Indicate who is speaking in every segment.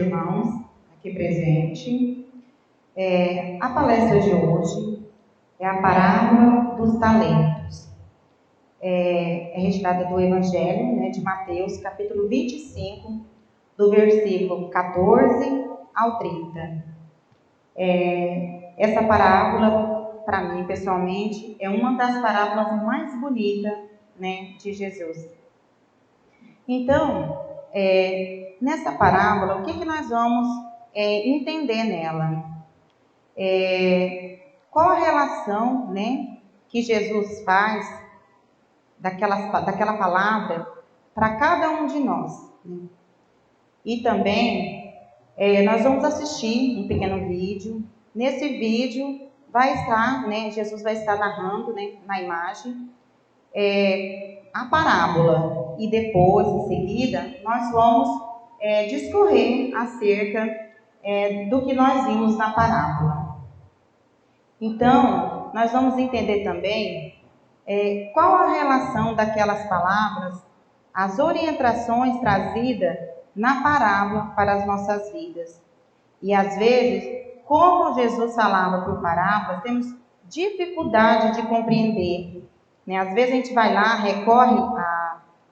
Speaker 1: irmãos aqui presentes. A palestra de hoje é a parábola dos talentos. É retirada do Evangelho, de Mateus, capítulo 25, do versículo 14 ao 30. Essa parábola, para mim, pessoalmente, é uma das parábolas mais bonitas, de Jesus. Então, nessa parábola, o que nós vamos entender nela? Qual a relação, que Jesus faz daquela palavra para cada um de nós? E também, nós vamos assistir um pequeno vídeo. Nesse vídeo vai estar, Jesus vai estar narrando, na imagem, a parábola. E depois, em seguida, nós vamos discorrer acerca do que nós vimos na parábola. Então, nós vamos entender também qual a relação daquelas palavras, as orientações trazidas na parábola para as nossas vidas. E às vezes, como Jesus falava por parábolas, temos dificuldade de compreender. Às vezes a gente vai lá, recorre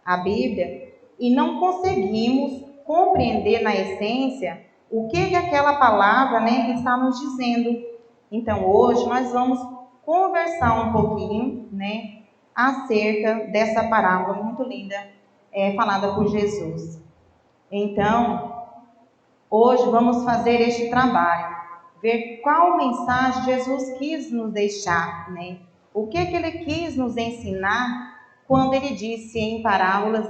Speaker 1: à Bíblia e não conseguimos compreender na essência o que aquela palavra está nos dizendo. Então hoje nós vamos conversar um pouquinho acerca dessa parábola muito linda falada por Jesus. Então, hoje vamos fazer este trabalho, ver qual mensagem Jesus quis nos deixar, o que ele quis nos ensinar quando ele disse em parábolas,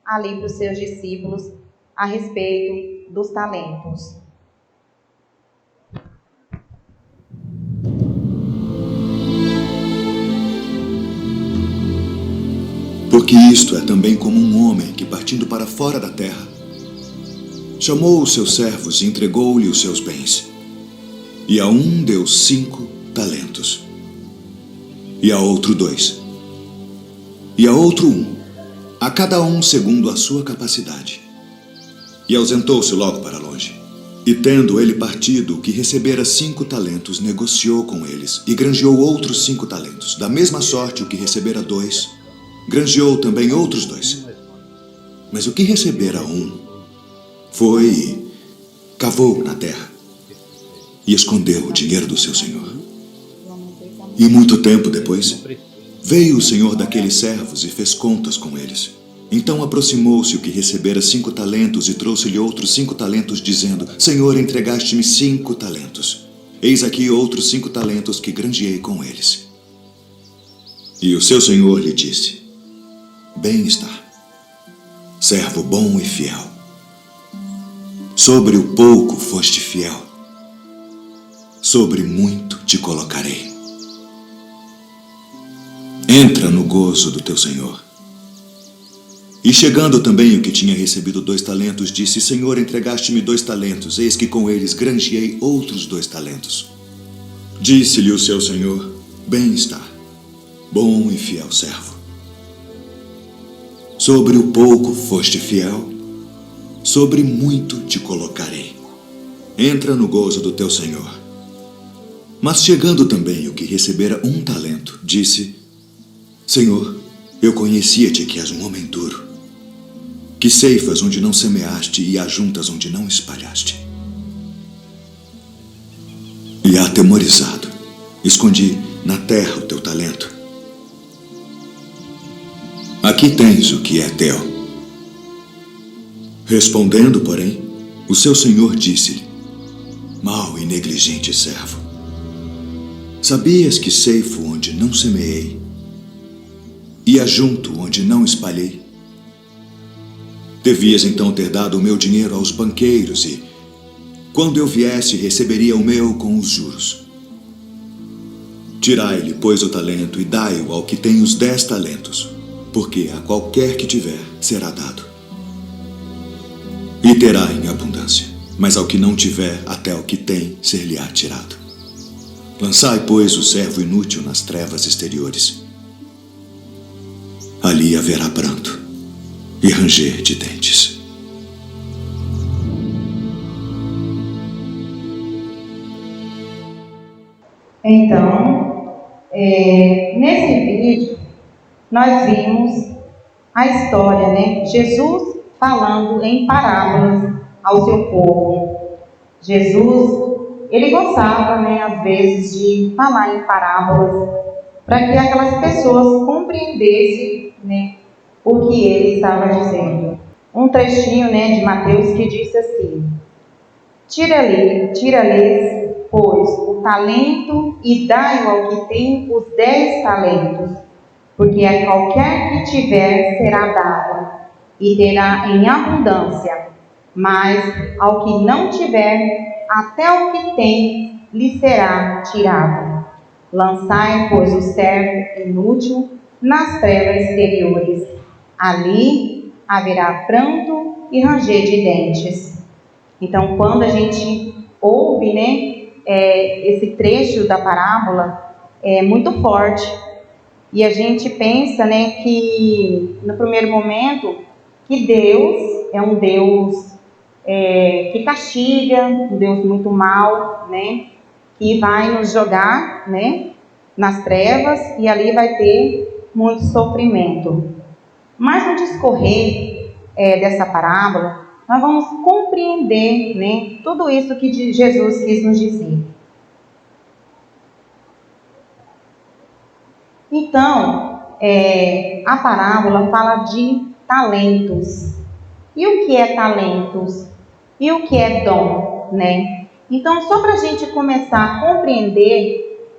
Speaker 1: ali para os seus discípulos a respeito dos talentos.
Speaker 2: Porque isto é também como um homem que, partindo para fora da terra, chamou os seus servos e entregou-lhe os seus bens. E a um deu 5 talentos, e a outro 2, e a outro 1, a cada um segundo a sua capacidade. E ausentou-se logo para longe. E tendo ele partido, o que recebera 5 talentos, negociou com eles, e granjeou outros 5 talentos. Da mesma sorte, o que recebera 2, granjeou também outros 2. Mas o que recebera 1, foi e cavou na terra, e escondeu o dinheiro do seu senhor. E muito tempo depois, veio o senhor daqueles servos e fez contas com eles. Então aproximou-se o que recebera 5 talentos e trouxe-lhe outros 5 talentos, dizendo: Senhor, entregaste-me 5 talentos. Eis aqui outros 5 talentos que granjeei com eles. E o seu senhor lhe disse: Bem está, servo bom e fiel. Sobre o pouco foste fiel, sobre muito te colocarei. Entra no gozo do teu senhor. E chegando também o que tinha recebido 2 talentos, disse: Senhor, entregaste-me 2 talentos, eis que com eles granjeei outros 2 talentos. Disse-lhe o seu senhor: Bem está, bom e fiel servo. Sobre o pouco foste fiel, sobre muito te colocarei. Entra no gozo do teu senhor. Mas chegando também o que recebera 1 talento, disse: Senhor, eu conhecia-te que és um homem duro, que ceifas onde não semeaste e ajuntas onde não espalhaste. E atemorizado, escondi na terra o teu talento. Aqui tens o que é teu. Respondendo, porém, o seu senhor disse-lhe: Mau e negligente servo, sabias que ceifo onde não semeei e ajunto onde não espalhei? Devias então ter dado o meu dinheiro aos banqueiros e, quando eu viesse, receberia o meu com os juros. Tirai-lhe, pois, o talento e dai-o ao que tem os 10 talentos, porque a qualquer que tiver será dado, e terá em abundância, mas ao que não tiver, até o que tem ser-lhe-á tirado. Lançai, pois, o servo inútil nas trevas exteriores. Ali haverá pranto e ranger de dentes.
Speaker 1: Então, nesse vídeo, nós vimos a história, né? Jesus falando em parábolas ao seu povo. Jesus, ele gostava, né, às vezes, de falar em parábolas para que aquelas pessoas compreendessem, né, o que ele estava dizendo. Um trechinho, né, de Mateus que diz assim: Tira-lhes, pois, o talento e dai-o ao que tem os 10 talentos, porque a qualquer que tiver será dado, e terá em abundância, mas ao que não tiver, até o que tem lhe será tirado. Lançai, pois, o servo inútil nas trevas exteriores. Ali haverá pranto e ranger de dentes. Então, quando a gente ouve, né, esse trecho da parábola, é muito forte. E a gente pensa, né, que no primeiro momento, que Deus é um Deus que castiga, um Deus muito mau, né, que vai nos jogar, né, nas trevas, e ali vai ter muito sofrimento. Mas no discorrer dessa parábola, nós vamos compreender, né, tudo isso que Jesus quis nos dizer. Então, a parábola fala de talentos. E o que é talentos? E o que é dom, né? Então, só para a gente começar a compreender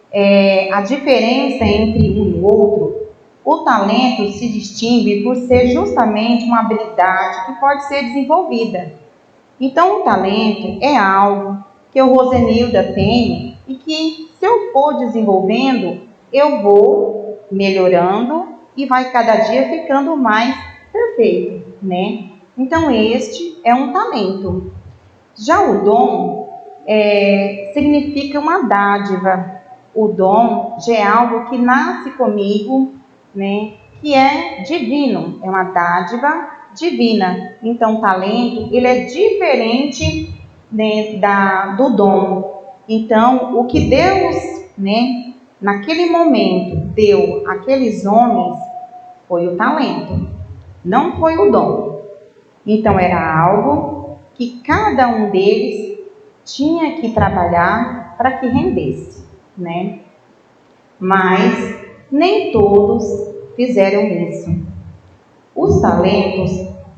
Speaker 1: a diferença entre um e o outro, o talento se distingue por ser justamente uma habilidade que pode ser desenvolvida. Então, o talento é algo que o Rosenilda tem e que, se eu for desenvolvendo, eu vou melhorando e vai cada dia ficando mais perfeito, né? Então, este é um talento. Já o dom significa uma dádiva. O dom já é algo que nasce comigo, né? Que é divino, é uma dádiva divina. Então, o talento, ele é diferente, né, do dom. Então, o que Deus, né, naquele momento, deu àqueles homens foi o talento, não foi o dom. Então, era algo que cada um deles tinha que trabalhar para que rendesse, né? Mas nem todos fizeram isso. Os talentos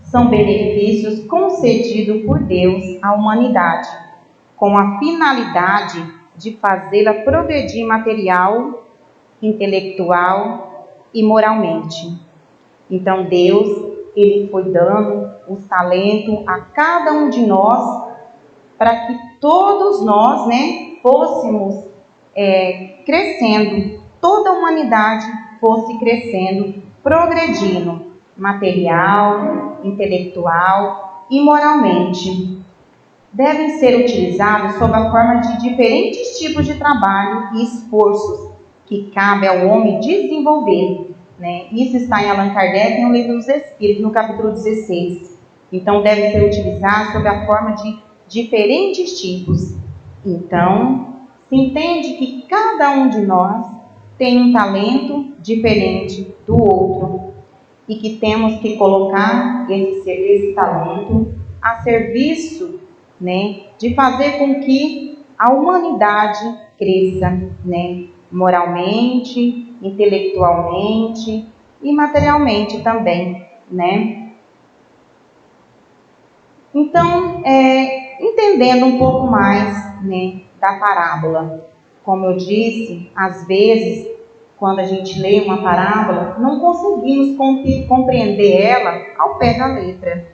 Speaker 1: são benefícios concedidos por Deus à humanidade, com a finalidade de fazê-la progredir material, intelectual e moralmente. Então Deus, ele foi dando os talentos a cada um de nós para que todos nós, né, fôssemos crescendo, toda a humanidade fosse crescendo, progredindo, material, intelectual e moralmente. Devem ser utilizados sob a forma de diferentes tipos de trabalho e esforços que cabe ao homem desenvolver, né? Isso está em Allan Kardec, no Livro dos Espíritos, no capítulo 16. Então, deve ser utilizado sob a forma de diferentes tipos. Então, se entende que cada um de nós tem um talento diferente do outro e que temos que colocar esse talento a serviço, né, de fazer com que a humanidade cresça, né, moralmente, intelectualmente e materialmente também, né? Então, entendendo um pouco mais, né, da parábola, como eu disse, às vezes, quando a gente lê uma parábola, não conseguimos compreender ela ao pé da letra.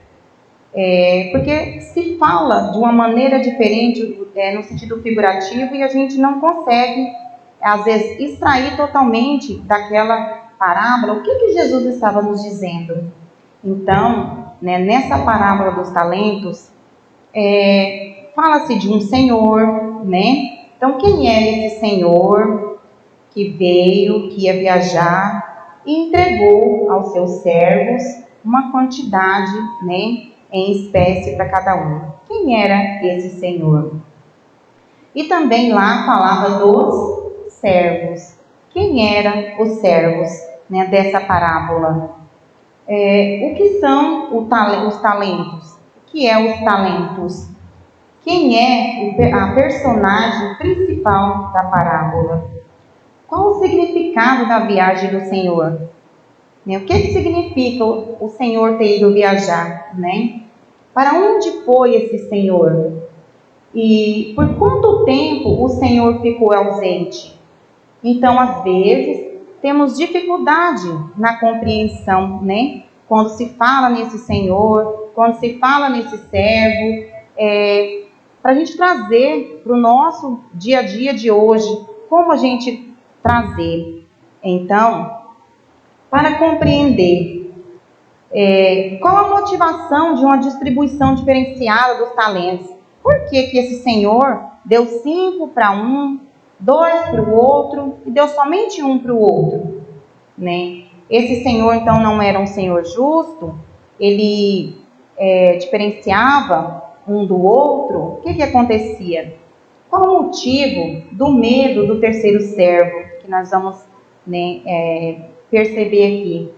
Speaker 1: Porque se fala de uma maneira diferente, no sentido figurativo, e a gente não consegue, às vezes, extrair totalmente daquela parábola o que Jesus estava nos dizendo. Então, né, nessa parábola dos talentos, fala-se de um senhor, né? Então, quem é esse senhor que veio, que ia viajar e entregou aos seus servos uma quantidade, né, em espécie para cada um? Quem era esse senhor? E também lá falava dos servos. Quem eram os servos, né, dessa parábola? O que são os talentos? O que é os talentos? Quem é a personagem principal da parábola? Qual o significado da viagem do Senhor? O que significa o Senhor ter ido viajar, né? Para onde foi esse Senhor? E por quanto tempo o Senhor ficou ausente? Então, às vezes, temos dificuldade na compreensão, né? Quando se fala nesse Senhor, quando se fala nesse servo, para a gente trazer para o nosso dia a dia de hoje, como a gente trazer. Então, para compreender qual a motivação de uma distribuição diferenciada dos talentos, por que esse Senhor deu 5 para um, 2 para o outro e deu somente 1 para o outro, né? Esse Senhor, então, não era um Senhor justo? Ele diferenciava um do outro? O que acontecia? Qual o motivo do medo do terceiro servo, que nós vamos, né, perceber aqui?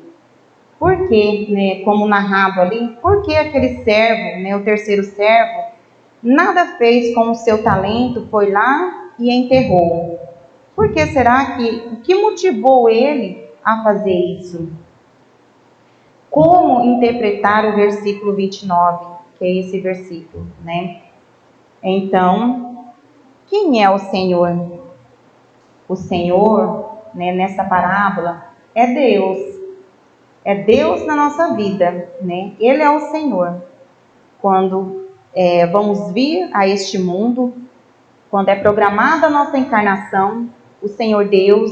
Speaker 1: Por que, né, como narrado ali, por que aquele servo, né, o terceiro servo, nada fez com o seu talento, foi lá e enterrou? Por que será o que motivou ele a fazer isso? Como interpretar o versículo 29, que é esse versículo, né? Então, quem é o Senhor? O Senhor, né, nessa parábola, é Deus. É Deus na nossa vida, né? Ele é o Senhor. Quando vamos vir a este mundo, quando é programada a nossa encarnação, o Senhor Deus,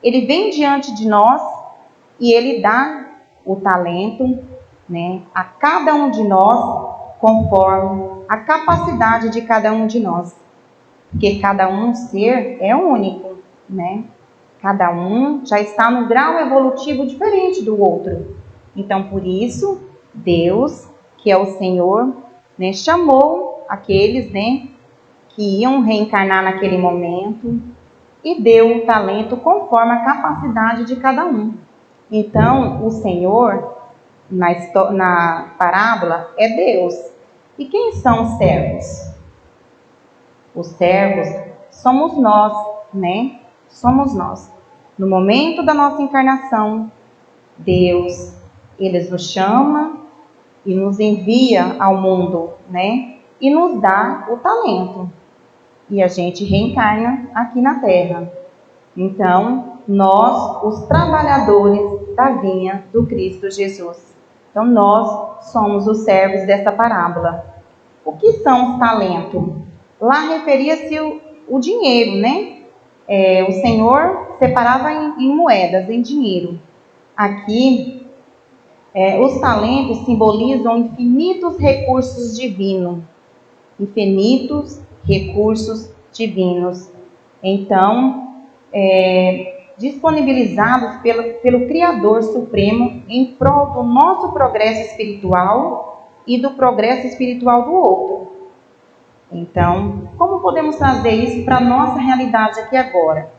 Speaker 1: Ele vem diante de nós e Ele dá o talento, né, a cada um de nós, conforme a capacidade de cada um de nós. Porque cada um ser é único, né? Cada um já está no grau evolutivo diferente do outro. Então, por isso, Deus, que é o Senhor, né, chamou aqueles, né, que iam reencarnar naquele momento e deu o talento conforme a capacidade de cada um. Então, o Senhor, na parábola, é Deus. E quem são os servos? Os servos somos nós, né? Somos nós. No momento da nossa encarnação, Deus, Ele nos chama e nos envia ao mundo, né? E nos dá o talento. E a gente reencarna aqui na Terra. Então, nós, os trabalhadores da vinha do Cristo Jesus. Então, nós somos os servos dessa parábola. O que são os talentos? Lá referia-se o dinheiro, né? O Senhor separava em moedas, em dinheiro. Aqui, os talentos simbolizam infinitos recursos divinos. Infinitos recursos divinos. Então, disponibilizados pelo Criador Supremo em prol do nosso progresso espiritual e do progresso espiritual do outro. Então, como podemos trazer isso para a nossa realidade aqui agora?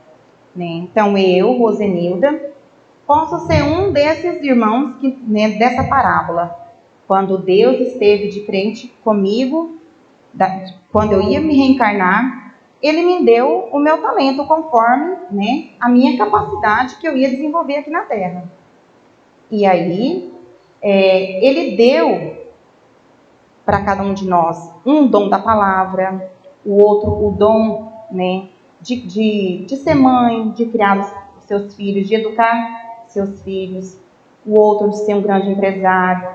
Speaker 1: Né? Então, eu, Rosenilda, posso ser um desses irmãos dessa parábola. Quando Deus esteve de frente comigo, quando eu ia me reencarnar, Ele me deu o meu talento conforme, né, a minha capacidade que eu ia desenvolver aqui na Terra. E aí, Ele deu para cada um de nós um dom da palavra, o outro o dom, né, de ser mãe, de criar os seus filhos, de educar seus filhos, o outro de ser um grande empresário,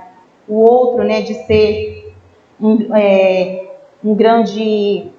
Speaker 1: o outro, né, de ser um grande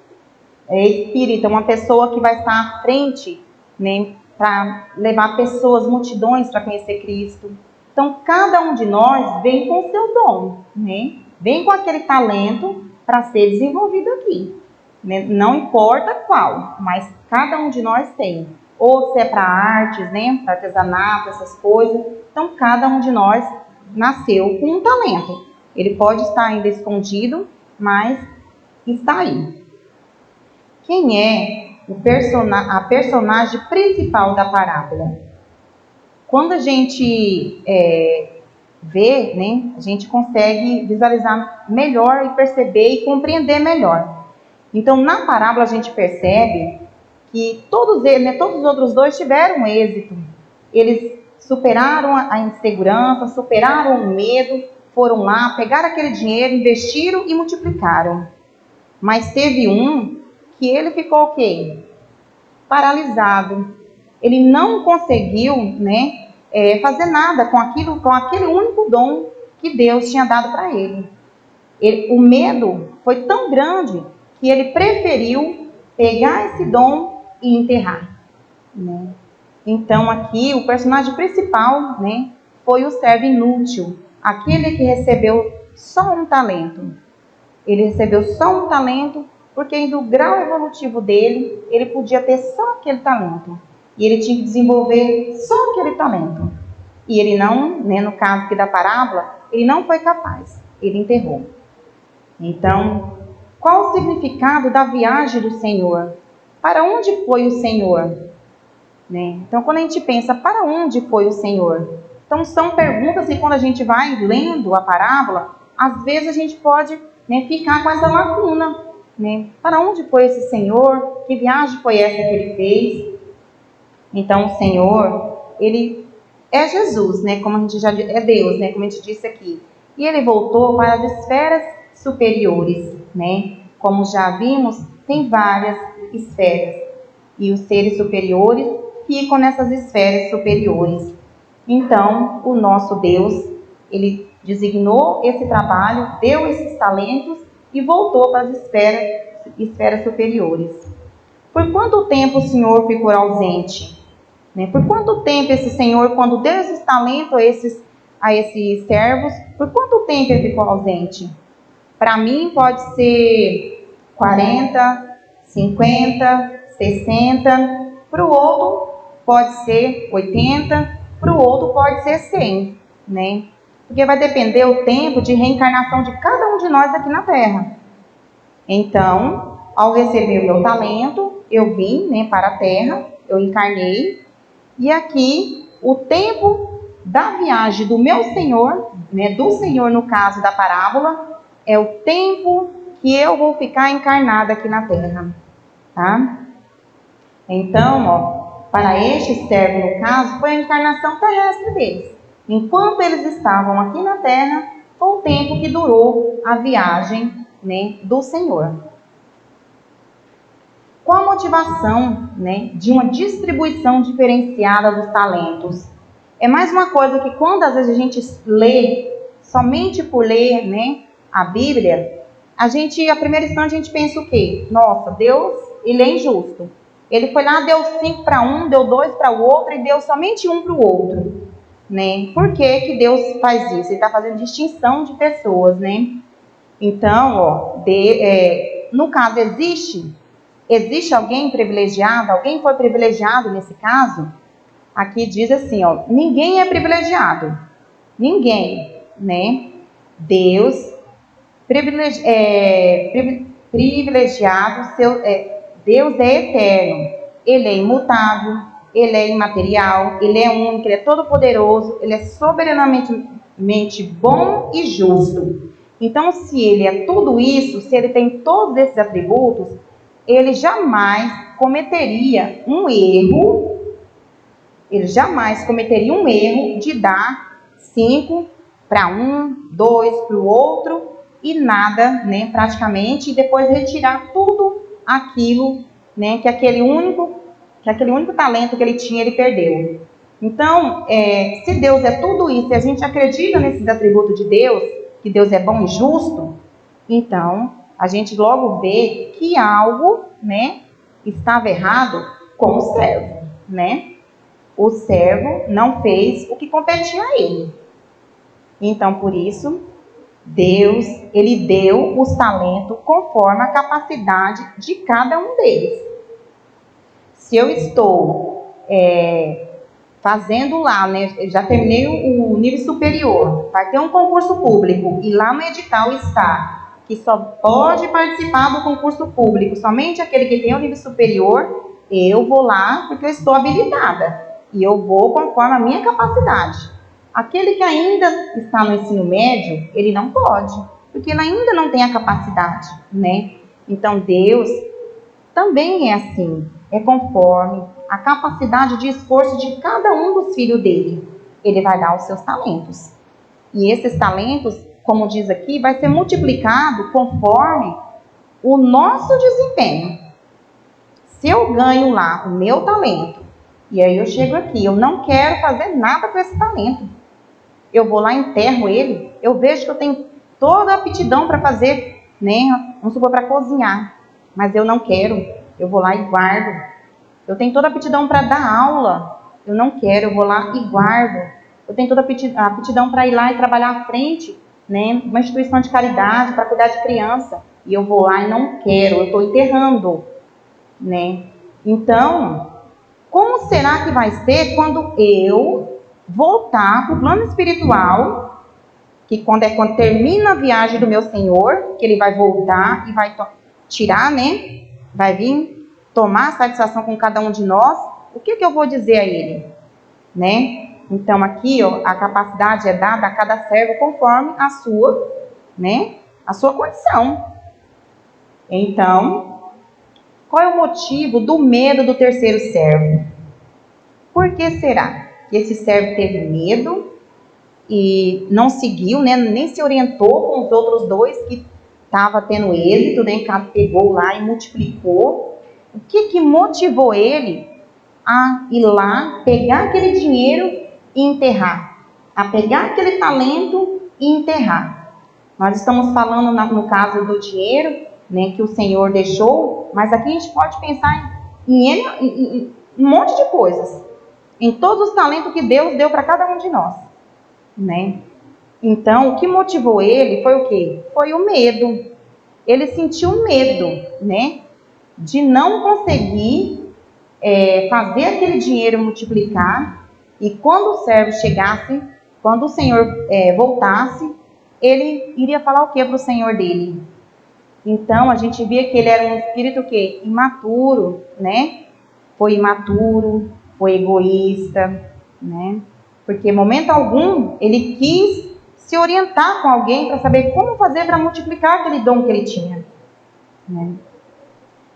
Speaker 1: espírita, uma pessoa que vai estar à frente, né, para levar pessoas, multidões para conhecer Cristo. Então, cada um de nós vem com o seu dom, né? Vem com aquele talento para ser desenvolvido aqui. Né? Não importa qual, mas cada um de nós tem. Ou se é para artes, né, para artesanato, essas coisas. Então, cada um de nós nasceu com um talento. Ele pode estar ainda escondido, mas está aí. Quem é a personagem principal da parábola. Quando a gente vê, né, a gente consegue visualizar melhor e perceber e compreender melhor. Então, na parábola a gente percebe que todos eles, né, todos os outros dois tiveram êxito. Eles superaram a insegurança, superaram o medo, foram lá, pegaram aquele dinheiro, investiram e multiplicaram. Mas teve um que ele ficou o quê? Paralisado. Ele não conseguiu, né, fazer nada com aquele único dom que Deus tinha dado para ele. O medo foi tão grande que ele preferiu pegar esse dom e enterrar, né? Então aqui o personagem principal, né, foi o servo inútil, aquele que recebeu só um talento. Ele recebeu só um talento porque do grau evolutivo dele, ele podia ter só aquele talento. E ele tinha que desenvolver só aquele talento. E ele não, né, no caso aqui da parábola, ele não foi capaz. Ele enterrou. Então, qual o significado da viagem do Senhor? Para onde foi o Senhor? Né? Então, quando a gente pensa, para onde foi o Senhor? Então, são perguntas que quando a gente vai lendo a parábola, às vezes a gente pode, né, ficar com essa lacuna. Né? Para onde foi esse Senhor? Que viagem foi essa que ele fez? Então, o Senhor, ele é Jesus, né? Como a gente já é Deus, né? Como a gente disse aqui. E ele voltou para as esferas superiores, né? Como já vimos, tem várias esferas. E os seres superiores ficam nessas esferas superiores. Então, o nosso Deus, ele designou esse trabalho, deu esses talentos e voltou para as esferas superiores. Por quanto tempo o Senhor ficou ausente? Né? Por quanto tempo esse Senhor, quando deu esses talentos a esses servos, por quanto tempo ele ficou ausente? Para mim pode ser 40, 50, 60, para o outro pode ser 80, para o outro pode ser 100, né? Porque vai depender o tempo de reencarnação de cada um de nós aqui na Terra. Então, ao receber o meu talento, eu vim, né, para a Terra, eu encarnei, e aqui o tempo da viagem do meu Senhor, né, do Senhor no caso da parábola, é o tempo que eu vou ficar encarnada aqui na Terra, tá? Então, ó, para este servo no caso, foi a encarnação terrestre deles. Enquanto eles estavam aqui na Terra, foi o tempo que durou a viagem, né, do Senhor. Qual a motivação, né, de uma distribuição diferenciada dos talentos? É mais uma coisa que quando às vezes a gente lê, somente por ler, né, a Bíblia, a primeira instante a gente pensa o quê? Nossa, Deus, ele é injusto. Ele foi lá, deu 5 para um, deu 2 para o outro e deu somente 1 para o outro. Né? Por que Deus faz isso? Ele está fazendo distinção de pessoas, né? Então, ó, no caso, existe alguém privilegiado? Alguém foi privilegiado nesse caso? Aqui diz assim, ó, ninguém é privilegiado. Ninguém, né? Deus privilegiado, Deus é eterno. Ele é imutável, ele é imaterial, ele é único, ele é todo poderoso, ele é soberanamente bom e justo. Então, se ele é tudo isso, se ele tem todos esses atributos, ele jamais cometeria um erro, de dar 5 para um, 2 para o outro e nada, né, praticamente, e depois retirar tudo aquilo, né, que aquele único talento que ele tinha, ele perdeu. Então, se Deus é tudo isso, e a gente acredita nesses atributos de Deus, que Deus é bom e justo, então a gente logo vê que algo, né, estava errado com o servo, né? O servo não fez o que competia a ele. Então, por isso, Deus, ele deu os talentos conforme a capacidade de cada um deles. Se eu estou fazendo lá, né, já terminei o nível superior, vai ter um concurso público e lá no edital está que só pode participar do concurso público somente aquele que tem o nível superior, eu vou lá porque eu estou habilitada e eu vou conforme a minha capacidade. Aquele que ainda está no ensino médio, ele não pode, porque ele ainda não tem a capacidade, né? Então Deus também é assim, é conforme a capacidade de esforço de cada um dos filhos dele. Ele vai dar os seus talentos. E esses talentos, como diz aqui, vai ser multiplicado conforme o nosso desempenho. Se eu ganho lá o meu talento, e aí eu chego aqui, eu não quero fazer nada com esse talento. Eu vou lá, enterro ele, eu vejo que eu tenho toda a aptidão para fazer, né? Vamos supor, para cozinhar, mas eu não quero, eu vou lá e guardo. Eu tenho toda a aptidão para dar aula, eu não quero, eu vou lá e guardo. Eu tenho toda a aptidão para ir lá e trabalhar à frente, né? Uma instituição de caridade, para cuidar de criança, e eu vou lá e não quero, eu estou enterrando, né? Então, como será que vai ser quando eu voltar para o plano espiritual, que quando termina a viagem do meu Senhor, que ele vai voltar e vai tirar, né? Vai vir tomar satisfação com cada um de nós, o que eu vou dizer a ele, né? Então aqui, ó, a capacidade é dada a cada servo conforme a sua, né? A sua condição. Então, qual é o motivo do medo do terceiro servo? Por que será que esse servo teve medo e não seguiu, né? Nem se orientou com os outros dois que estavam tendo êxito, né? Pegou lá e multiplicou. O que motivou ele a ir lá, pegar aquele dinheiro e enterrar? A pegar aquele talento e enterrar. Nós estamos falando no caso do dinheiro, né? Que o Senhor deixou, mas aqui a gente pode pensar em um monte de coisas. Em todos os talentos que Deus deu para cada um de nós, né? Então, o que motivou ele foi o quê? Foi o medo. Ele sentiu medo, né? De não conseguir fazer aquele dinheiro multiplicar. E quando o servo chegasse, quando o Senhor voltasse, ele iria falar o quê para o Senhor dele? Então, a gente via que ele era um espírito o quê? Imaturo, né? Foi imaturo, foi egoísta, né? Porque, em momento algum, ele quis se orientar com alguém para saber como fazer para multiplicar aquele dom que ele tinha, né?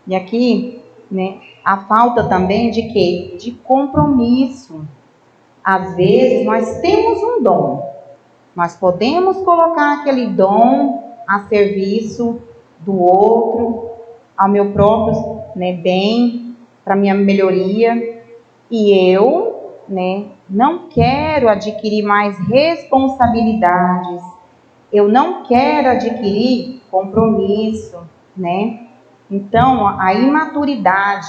Speaker 1: E aqui, né, a falta também de quê? De compromisso. Às vezes, nós temos um dom. Nós podemos colocar aquele dom a serviço do outro, ao meu próprio, né, bem, para minha melhoria. E eu, né, não quero adquirir mais responsabilidades. Eu não quero adquirir compromisso, né? Então, a imaturidade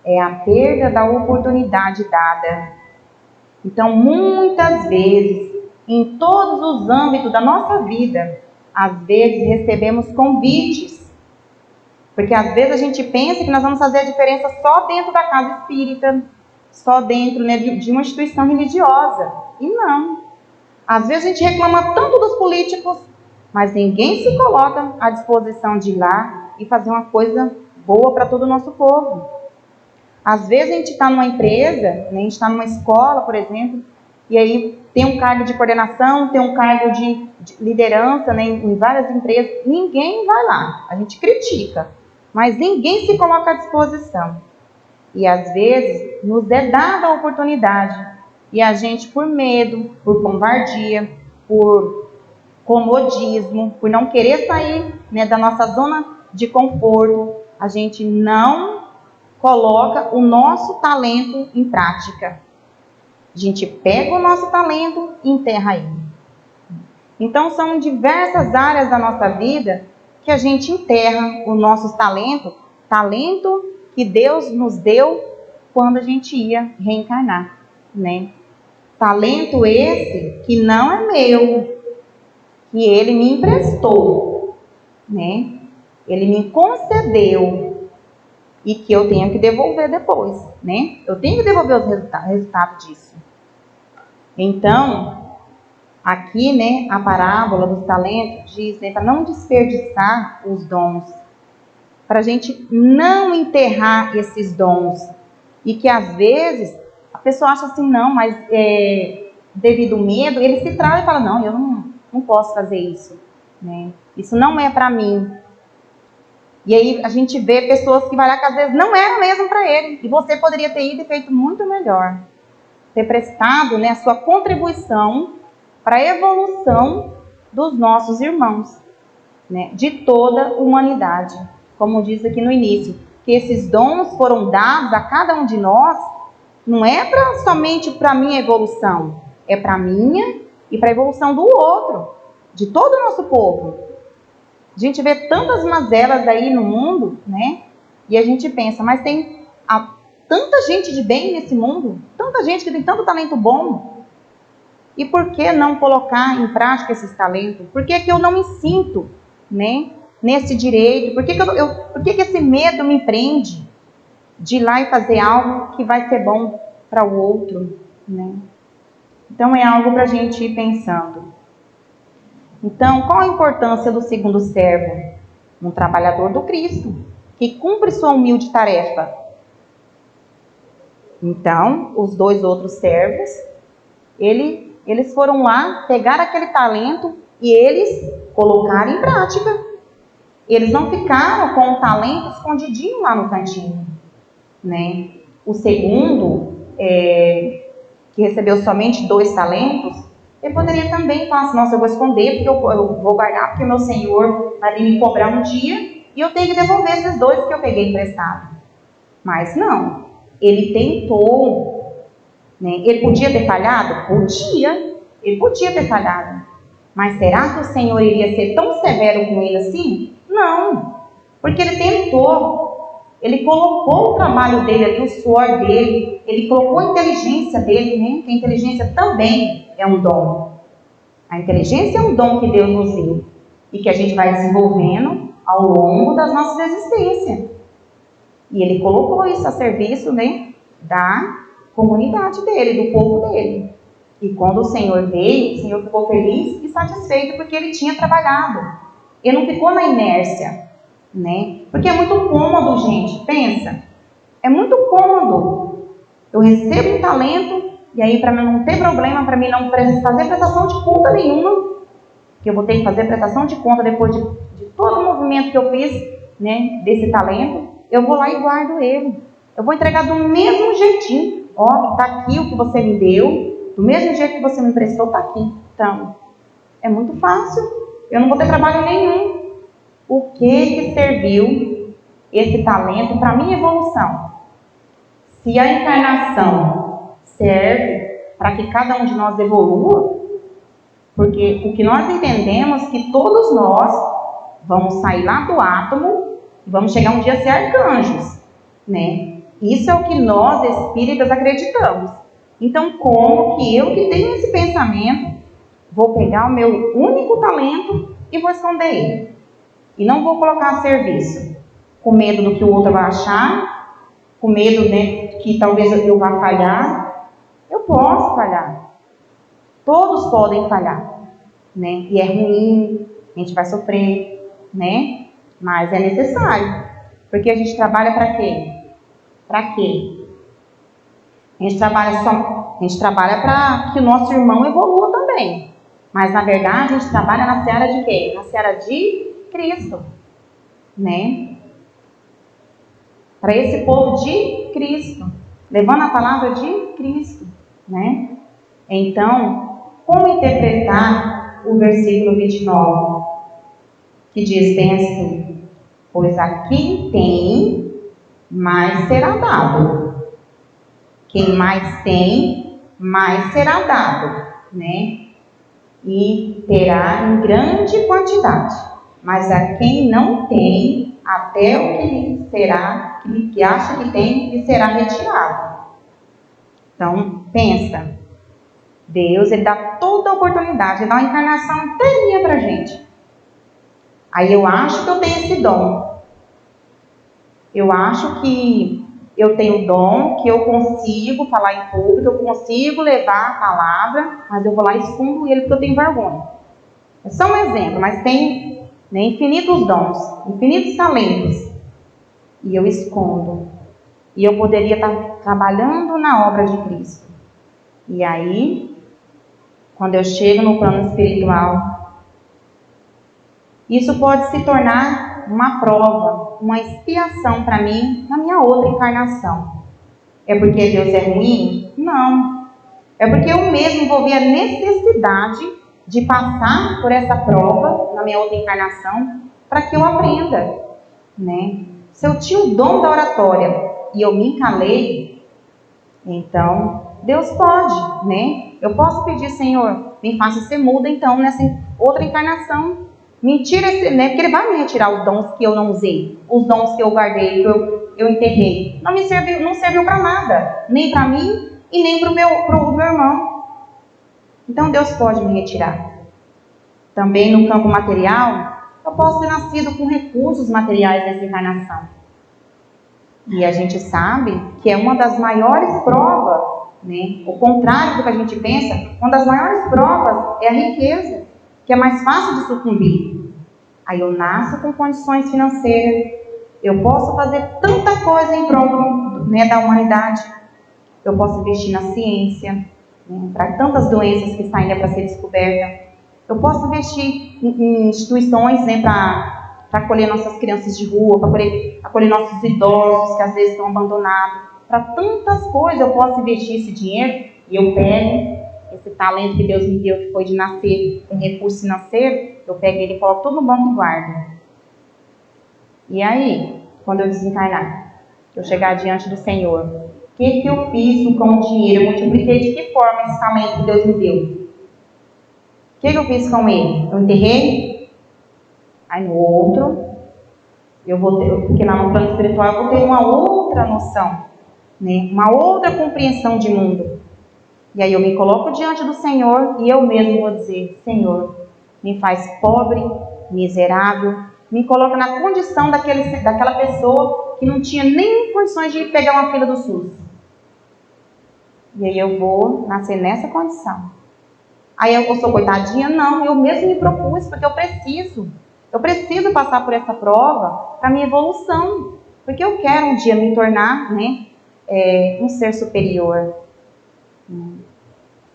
Speaker 1: é a perda da oportunidade dada. Então, muitas vezes, em todos os âmbitos da nossa vida, às vezes recebemos convites. Porque às vezes a gente pensa que nós vamos fazer a diferença só dentro da casa espírita, só dentro, né, de uma instituição religiosa. E não. Às vezes a gente reclama tanto dos políticos, mas ninguém se coloca à disposição de ir lá e fazer uma coisa boa para todo o nosso povo. Às vezes a gente está numa empresa, né, a gente está numa escola, por exemplo, e aí tem um cargo de coordenação, tem um cargo de liderança, né, em várias empresas. Ninguém vai lá, a gente critica, mas ninguém se coloca à disposição. E às vezes nos é dada a oportunidade e a gente, por medo, por covardia, por comodismo, por não querer sair, né, da nossa zona de conforto, a gente não coloca o nosso talento em prática. A gente pega o nosso talento e enterra ele. Então são diversas áreas da nossa vida que a gente enterra os nossos talentos, talento que Deus nos deu quando a gente ia reencarnar, né? Talento esse que não é meu, que Ele me emprestou, né? Ele me concedeu e que eu tenho que devolver depois, né? Eu tenho que devolver os resultados disso. Então, Aqui, né, a parábola dos talentos diz, né, para não desperdiçar os dons, para a gente não enterrar esses dons. E que às vezes a pessoa acha assim, não, mas devido ao medo, ele se trava e fala, não, eu não posso fazer isso, né? Isso não é para mim. E aí a gente vê pessoas que vai lá que às vezes não era mesmo para ele. E você poderia ter ido e feito muito melhor. Ter prestado, né, a sua contribuição para a evolução dos nossos irmãos, né, de toda a humanidade. Como diz aqui no início, que esses dons foram dados a cada um de nós, não é somente para a minha evolução, é para a minha e para a evolução do outro, de todo o nosso povo. A gente vê tantas mazelas aí no mundo, né? E a gente pensa, mas tem tanta gente de bem nesse mundo, tanta gente que tem tanto talento bom. E por que não colocar em prática esses talentos? Por que eu não me sinto, né, nesse direito? Por que esse medo me prende de ir lá e fazer algo que vai ser bom para o outro, né? Então é algo para a gente ir pensando. Então, qual a importância do segundo servo? Um trabalhador do Cristo, que cumpre sua humilde tarefa. Então, os dois outros servos, eles foram lá, pegar aquele talento e eles colocaram em prática. Eles não ficaram com o talento escondidinho lá no cantinho, né? O segundo, que recebeu somente 2 talentos, ele poderia também falar assim, nossa, eu vou esconder, porque eu vou guardar, porque o meu Senhor vai me cobrar um dia, e eu tenho que devolver esses 2 que eu peguei emprestado. Mas não, ele tentou, né? Ele podia ter falhado? Podia, ele podia ter falhado. Mas será que o Senhor iria ser tão severo com ele assim? Não, porque ele tentou, ele colocou o trabalho dele ali, o suor dele, ele colocou a inteligência dele, né? Que a inteligência também é um dom. A inteligência é um dom que Deus nos deu e que a gente vai desenvolvendo ao longo das nossas existências. E ele colocou isso a serviço, né, da comunidade dele, do povo dele. E quando o Senhor veio, o Senhor ficou feliz e satisfeito porque ele tinha trabalhado. Ele não ficou na inércia, né? Porque é muito cômodo, gente, pensa. É muito cômodo. Eu recebo um talento e aí para não ter problema, para mim não fazer prestação de conta nenhuma, que eu vou ter que fazer prestação de conta depois de todo o movimento que eu fiz, né, desse talento, eu vou lá e guardo ele. Eu vou entregar do mesmo jeitinho. Ó, está aqui o que você me deu, do mesmo jeito que você me emprestou, está aqui. Então, é muito fácil. Eu não vou ter trabalho nenhum. O que serviu esse talento para a minha evolução? Se a encarnação serve para que cada um de nós evolua, porque o que nós entendemos é que todos nós vamos sair lá do átomo e vamos chegar um dia a ser arcanjos, né? Isso é o que nós, espíritas, acreditamos. Então, como que eu que tenho esse pensamento, vou pegar o meu único talento e vou esconder ele? E não vou colocar a serviço, com medo do que o outro vai achar, com medo, né, que talvez eu vá falhar. Eu posso falhar. Todos podem falhar, né? E é ruim, a gente vai sofrer, né? Mas é necessário. Porque a gente trabalha para quê? Para quê? A gente trabalha para que o nosso irmão evolua também. Mas na verdade a gente trabalha na seara de quê? Na seara de Cristo, né? Para esse povo de Cristo, levando a palavra de Cristo, né? Então, como interpretar o versículo 29, que diz bem assim: pois a quem tem, mais será dado. Quem mais tem, mais será dado, né? E terá em grande quantidade. Mas a quem não tem, até o que lhe será, que acha que tem, lhe será retirado. Então, pensa. Deus, ele dá toda a oportunidade, ele dá uma encarnação inteirinha pra gente. Aí eu acho que eu tenho esse dom. Eu acho que eu tenho o dom que eu consigo falar em público, eu consigo levar a palavra, mas eu vou lá e escondo ele porque eu tenho vergonha. É só um exemplo, mas tem, né, infinitos dons, infinitos talentos, e eu escondo. E eu poderia estar trabalhando na obra de Cristo. E aí, quando eu chego no plano espiritual, isso pode se tornar uma prova, uma expiação para mim na minha outra encarnação. É porque Deus é ruim? Não. É porque eu mesmo vou ver a necessidade de passar por essa prova na minha outra encarnação para que eu aprenda, né? Se eu tinha o dom da oratória e eu me calei, então Deus pode, né? Eu posso pedir, Senhor, me faça ser muda então nessa outra encarnação. Me tira esse, né? Porque Ele vai me retirar os dons que eu não usei, os dons que eu guardei, que eu enterrei. Não serviu para nada, nem para mim e nem para o meu irmão. Então Deus pode me retirar. Também no campo material, eu posso ter nascido com recursos materiais nessa encarnação. E a gente sabe que é uma das maiores provas, né? O contrário do que a gente pensa, uma das maiores provas é a riqueza, que é mais fácil de sucumbir. Aí eu nasço com condições financeiras, eu posso fazer tanta coisa em prol, né, da humanidade, eu posso investir na ciência, né, para tantas doenças que estão ainda para ser descobertas, eu posso investir em instituições, né, para acolher nossas crianças de rua, para acolher nossos idosos que às vezes estão abandonados. Para tantas coisas eu posso investir esse dinheiro e eu pego esse talento que Deus me deu, que foi de nascer com recurso financeiro, eu pego ele e coloco tudo no banco e guardo. E aí, quando eu desencarnar, eu chegar diante do Senhor, o que eu fiz com o dinheiro? Eu multipliquei de que forma esse talento que Deus me deu? O que eu fiz com ele? Eu enterrei? Aí no outro, eu vou ter, porque lá no plano espiritual eu vou ter uma outra noção, né? Uma outra compreensão de mundo. E aí eu me coloco diante do Senhor e eu mesmo vou dizer, Senhor, me faz pobre, miserável, me coloca na condição daquela pessoa que não tinha nem condições de pegar uma fila do SUS. E aí eu vou nascer nessa condição. Aí eu sou coitadinha? Não, eu mesmo me propus, porque eu preciso passar por essa prova para minha evolução, porque eu quero um dia me tornar, né, um ser superior.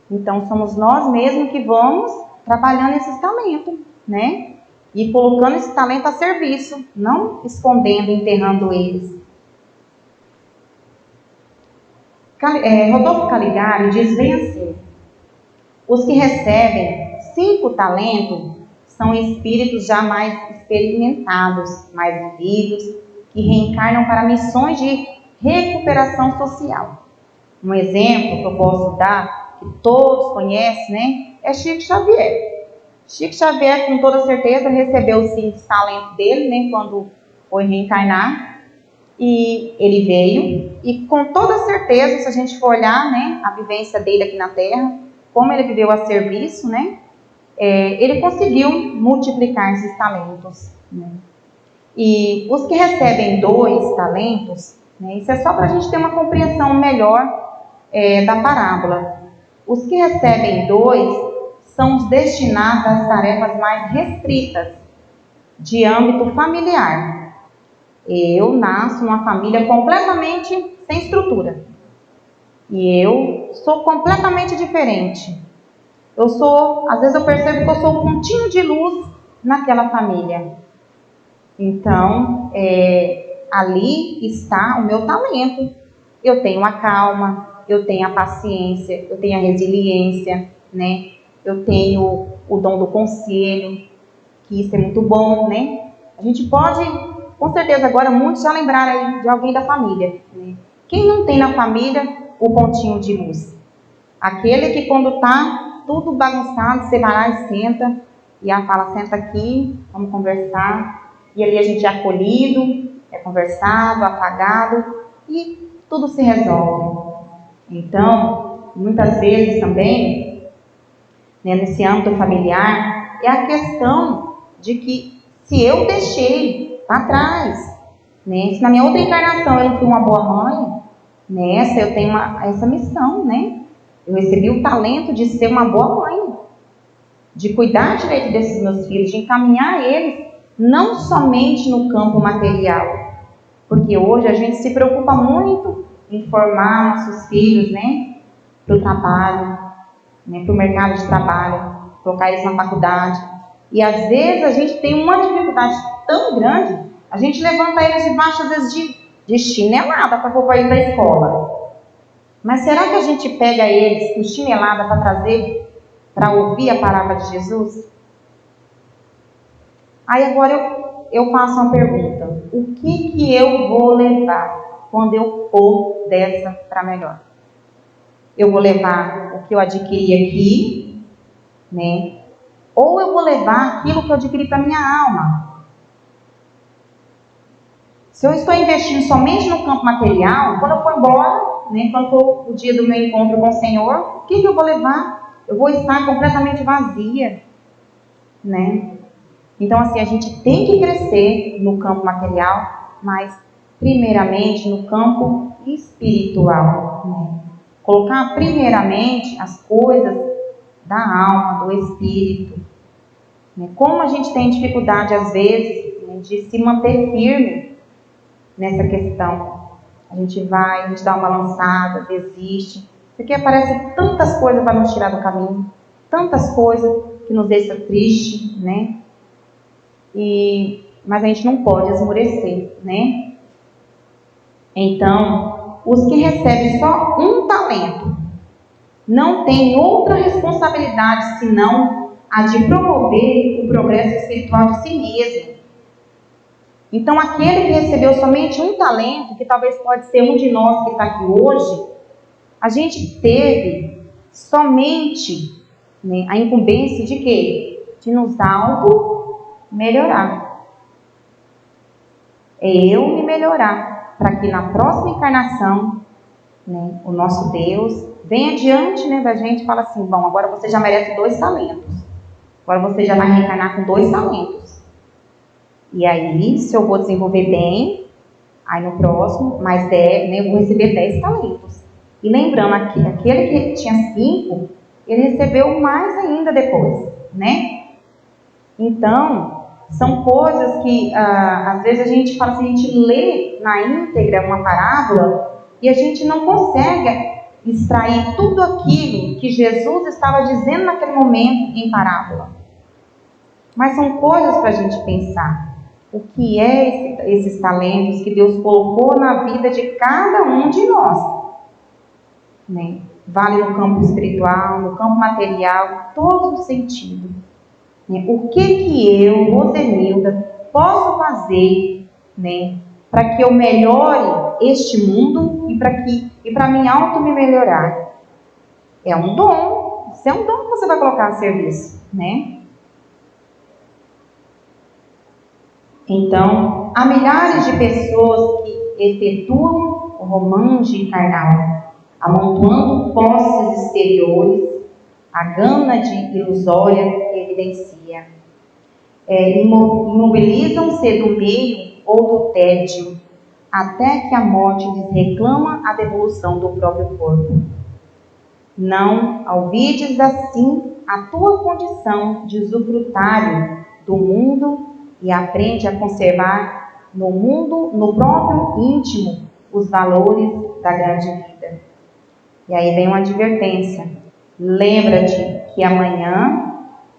Speaker 1: Então somos nós mesmos que vamos trabalhando esses talentos, né, e colocando esse talento a serviço, não escondendo, enterrando eles. Rodolfo Caligari diz bem assim: os que recebem 5 talentos são espíritos já mais experimentados, mais vividos, que reencarnam para missões de recuperação social. Um exemplo que eu posso dar, que todos conhecem, né, é Chico Xavier. Chico Xavier, com toda certeza, recebeu os 5 talentos dele, né, quando foi reencarnar, e ele veio, e com toda certeza, se a gente for olhar, né, a vivência dele aqui na Terra, como ele viveu a serviço, né, ele conseguiu multiplicar esses talentos, né? E os que recebem 2 talentos, né, isso é só para a gente ter uma compreensão melhor da parábola. Os que recebem 2 são os destinados às tarefas mais restritas, de âmbito familiar. Eu nasço numa família completamente sem estrutura. E eu sou completamente diferente. Às vezes eu percebo que eu sou um pontinho de luz naquela família. Então, ali está o meu talento. Eu tenho a calma, eu tenho a paciência, eu tenho a resiliência, né? Eu tenho o dom do conselho, que isso é muito bom, né? A gente pode, com certeza agora, muitos já lembraram aí de alguém da família, né? Quem não tem na família o pontinho de luz? Aquele que quando está tudo bagunçado, você vai lá e senta, e ela fala, senta aqui, vamos conversar, e ali a gente é acolhido, é conversado, apagado, e tudo se resolve. Então, muitas vezes também, né, nesse âmbito familiar, é a questão de que se eu deixei para trás, né? Se na minha outra encarnação eu não fui uma boa mãe, nessa eu tenho essa missão, né? Eu recebi o talento de ser uma boa mãe, de cuidar direito desses meus filhos, de encaminhar eles, não somente no campo material, porque hoje a gente se preocupa muito em formar nossos filhos, né, para o trabalho, né, para o mercado de trabalho, colocar eles na faculdade. E às vezes a gente tem uma dificuldade tão grande, a gente levanta eles debaixo, às vezes, de chinelada para pôr eles da escola. Mas será que a gente pega eles com chinelada para trazer, para ouvir a palavra de Jesus? Aí agora eu faço uma pergunta: o que eu vou levar quando eu for dessa para melhor? Eu vou levar o que eu adquiri aqui, né? Ou eu vou levar aquilo que eu adquiri para minha alma? Se eu estou investindo somente no campo material, quando eu for embora, né, quando for o dia do meu encontro com o Senhor, o que eu vou levar? Eu vou estar completamente vazia, né? Então, assim, a gente tem que crescer no campo material, mas primeiramente no campo espiritual, né? Colocar primeiramente as coisas da alma, do espírito, né? Como a gente tem dificuldade às vezes, né, de se manter firme nessa questão. A gente dá uma balançada, desiste, porque aparecem tantas coisas para nos tirar do caminho, tantas coisas que nos deixam triste, né? Mas a gente não pode esmorecer, né? Então, os que recebem só um talento não têm outra responsabilidade senão a de promover o progresso espiritual de si mesmo. Então, aquele que recebeu somente um talento, que talvez pode ser um de nós que está aqui hoje, a gente teve somente, né, a incumbência de quê? De nos auto-melhorar. É eu me melhorar, para que na próxima encarnação, né, o nosso Deus venha diante, né, da gente e fala assim: bom, agora você já merece 2 talentos. Agora você já vai reencarnar com 2 talentos. E aí, se eu vou desenvolver bem, aí no próximo, mais 10, né, eu vou receber 10 talentos. E lembrando, aquele que tinha 5, ele recebeu mais ainda depois, né? Então, são coisas que, às vezes a gente fala assim, a gente lê na íntegra uma parábola e a gente não consegue extrair tudo aquilo que Jesus estava dizendo naquele momento em parábola. Mas são coisas para a gente pensar. O que é esses talentos que Deus colocou na vida de cada um de nós, né? Vale no campo espiritual, no campo material, todo o sentido. O que eu, Rosenilda, posso fazer, né, para que eu melhore este mundo e para mim me melhorar? É um dom. Isso é um dom que você vai colocar a serviço, né? Então, há milhares de pessoas que efetuam o romance carnal, amontoando posses exteriores, a gana de ilusória que evidencia. Imobilizam-se do meio ou do tédio, até que a morte lhes reclama a devolução do próprio corpo. Não alvides assim a tua condição de usufrutário do mundo e aprende a conservar no mundo, no próprio íntimo, os valores da grande vida. E aí vem uma advertência: lembra-te que amanhã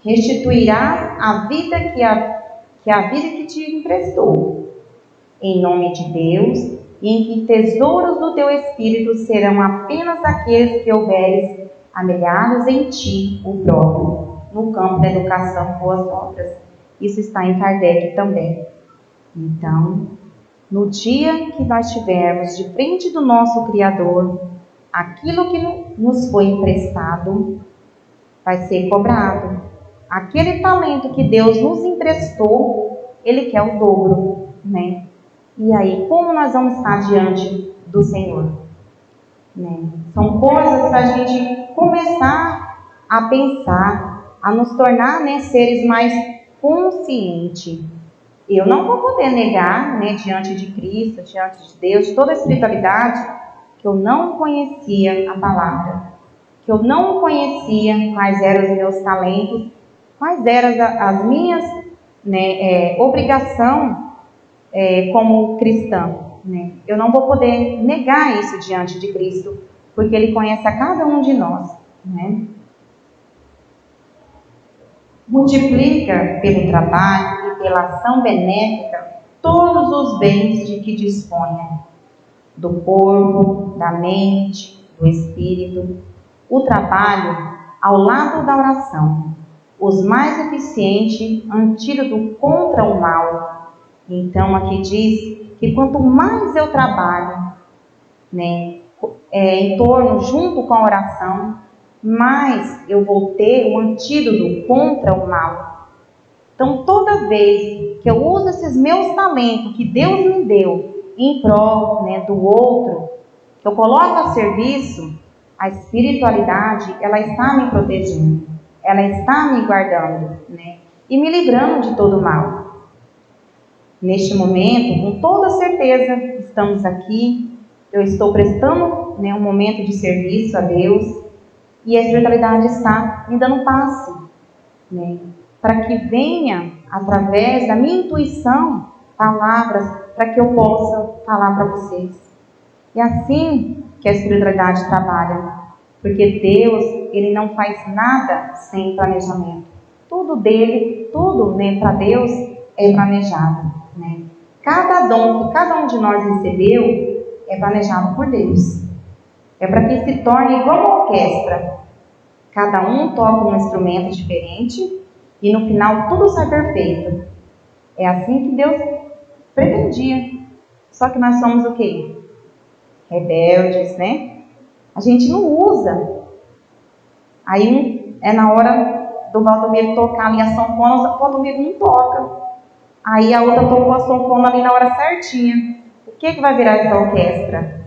Speaker 1: restituirás a vida que te emprestou, em nome de Deus, e em que tesouros do teu espírito serão apenas aqueles que houveres amelhados em ti o próprio, no campo da educação, boas obras. Isso está em Kardec também. Então, no dia que nós estivermos de frente do nosso Criador, aquilo que nos foi emprestado vai ser cobrado. Aquele talento que Deus nos emprestou, Ele quer o dobro, né? E aí, como nós vamos estar diante do Senhor? Né? São coisas para a gente começar a pensar, a nos tornar, né, seres mais conscientes. eu não vou poder negar, né, diante de Cristo, diante de Deus, de toda a espiritualidade, que eu não conhecia a palavra, que eu não conhecia quais eram os meus talentos, quais eram as minhas, né, obrigação como cristã. Né? Eu não vou poder negar isso diante de Cristo, porque Ele conhece a cada um de nós. Né? Multiplica pelo trabalho e pela ação benéfica todos os bens de que disponha, do corpo, da mente, do espírito. O trabalho ao lado da oração, os mais eficiente antídoto contra o mal. Então aqui diz que quanto mais eu trabalho, né, em torno, junto com a oração, mais eu vou ter o antídoto contra o mal. Então, toda vez que eu uso esses meus talentos que Deus me deu em prol, né, do outro, que eu coloco a serviço, a espiritualidade, ela está me protegendo, ela está me guardando, né, e me livrando de todo mal. Neste momento, com toda certeza, estamos aqui, eu estou prestando, né, um momento de serviço a Deus, e a espiritualidade está me dando passe, né, para que venha, através da minha intuição, palavras para que eu possa falar para vocês. E assim que a espiritualidade trabalha, porque Deus, Ele não faz nada sem planejamento. Tudo dele, tudo, né, para Deus é planejado. Né? Cada dom que cada um de nós recebeu é planejado por Deus. É para que se torne igual uma orquestra. Cada um toca um instrumento diferente e no final tudo sai perfeito. É assim que Deus pretendia. Só que nós somos o quê? Rebeldes, né? A gente não usa. Aí é na hora do Valdomiro tocar ali a sanfona, o Valdomiro não toca. Aí a outra tocou a sanfona ali na hora certinha. O que vai virar essa orquestra?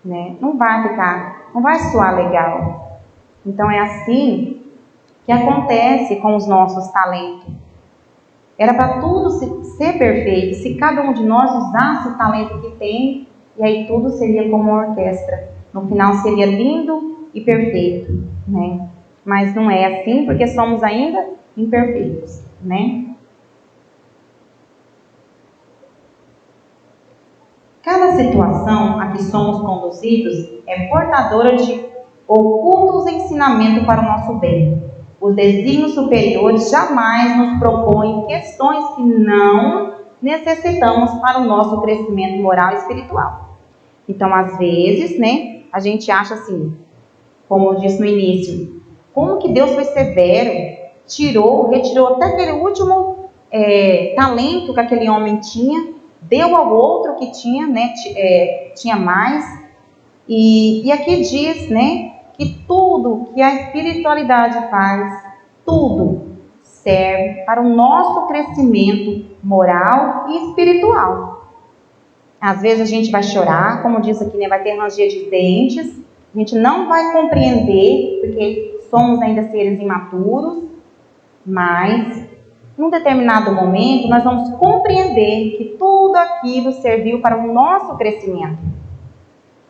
Speaker 1: Né? Não vai ficar, não vai soar legal. Então é assim que acontece com os nossos talentos. Era para tudo ser perfeito, se cada um de nós usasse o talento que tem, e aí tudo seria como uma orquestra. No final seria lindo e perfeito, né? Mas não é assim, porque somos ainda imperfeitos, né? Cada situação a que somos conduzidos é portadora de ocultos ensinamentos para o nosso bem. Os desígnios superiores jamais nos propõem questões que não necessitamos para o nosso crescimento moral e espiritual. Então, às vezes, né, a gente acha assim, como eu disse no início, como que Deus foi severo, retirou até aquele último talento que aquele homem tinha, deu ao outro que tinha, né, tinha mais. E aqui diz, né, que tudo que a espiritualidade faz, tudo serve para o nosso crescimento moral e espiritual. Às vezes a gente vai chorar, como diz aqui, né, vai ter ranger de dentes, a gente não vai compreender, porque somos ainda seres imaturos, mas num determinado momento nós vamos compreender que tudo aquilo serviu para o nosso crescimento.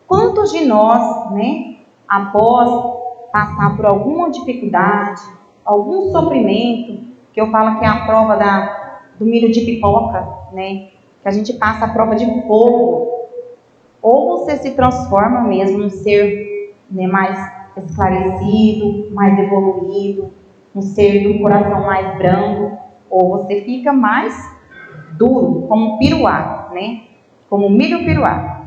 Speaker 1: Quantos de nós, né, após passar por alguma dificuldade, algum sofrimento, que eu falo que é a prova do milho de pipoca, né, que a gente passa a prova de fogo, ou você se transforma mesmo num ser, né, mais esclarecido, mais evoluído, um ser do coração mais brando, ou você fica mais duro, como um piruá, né, como um milho piruá.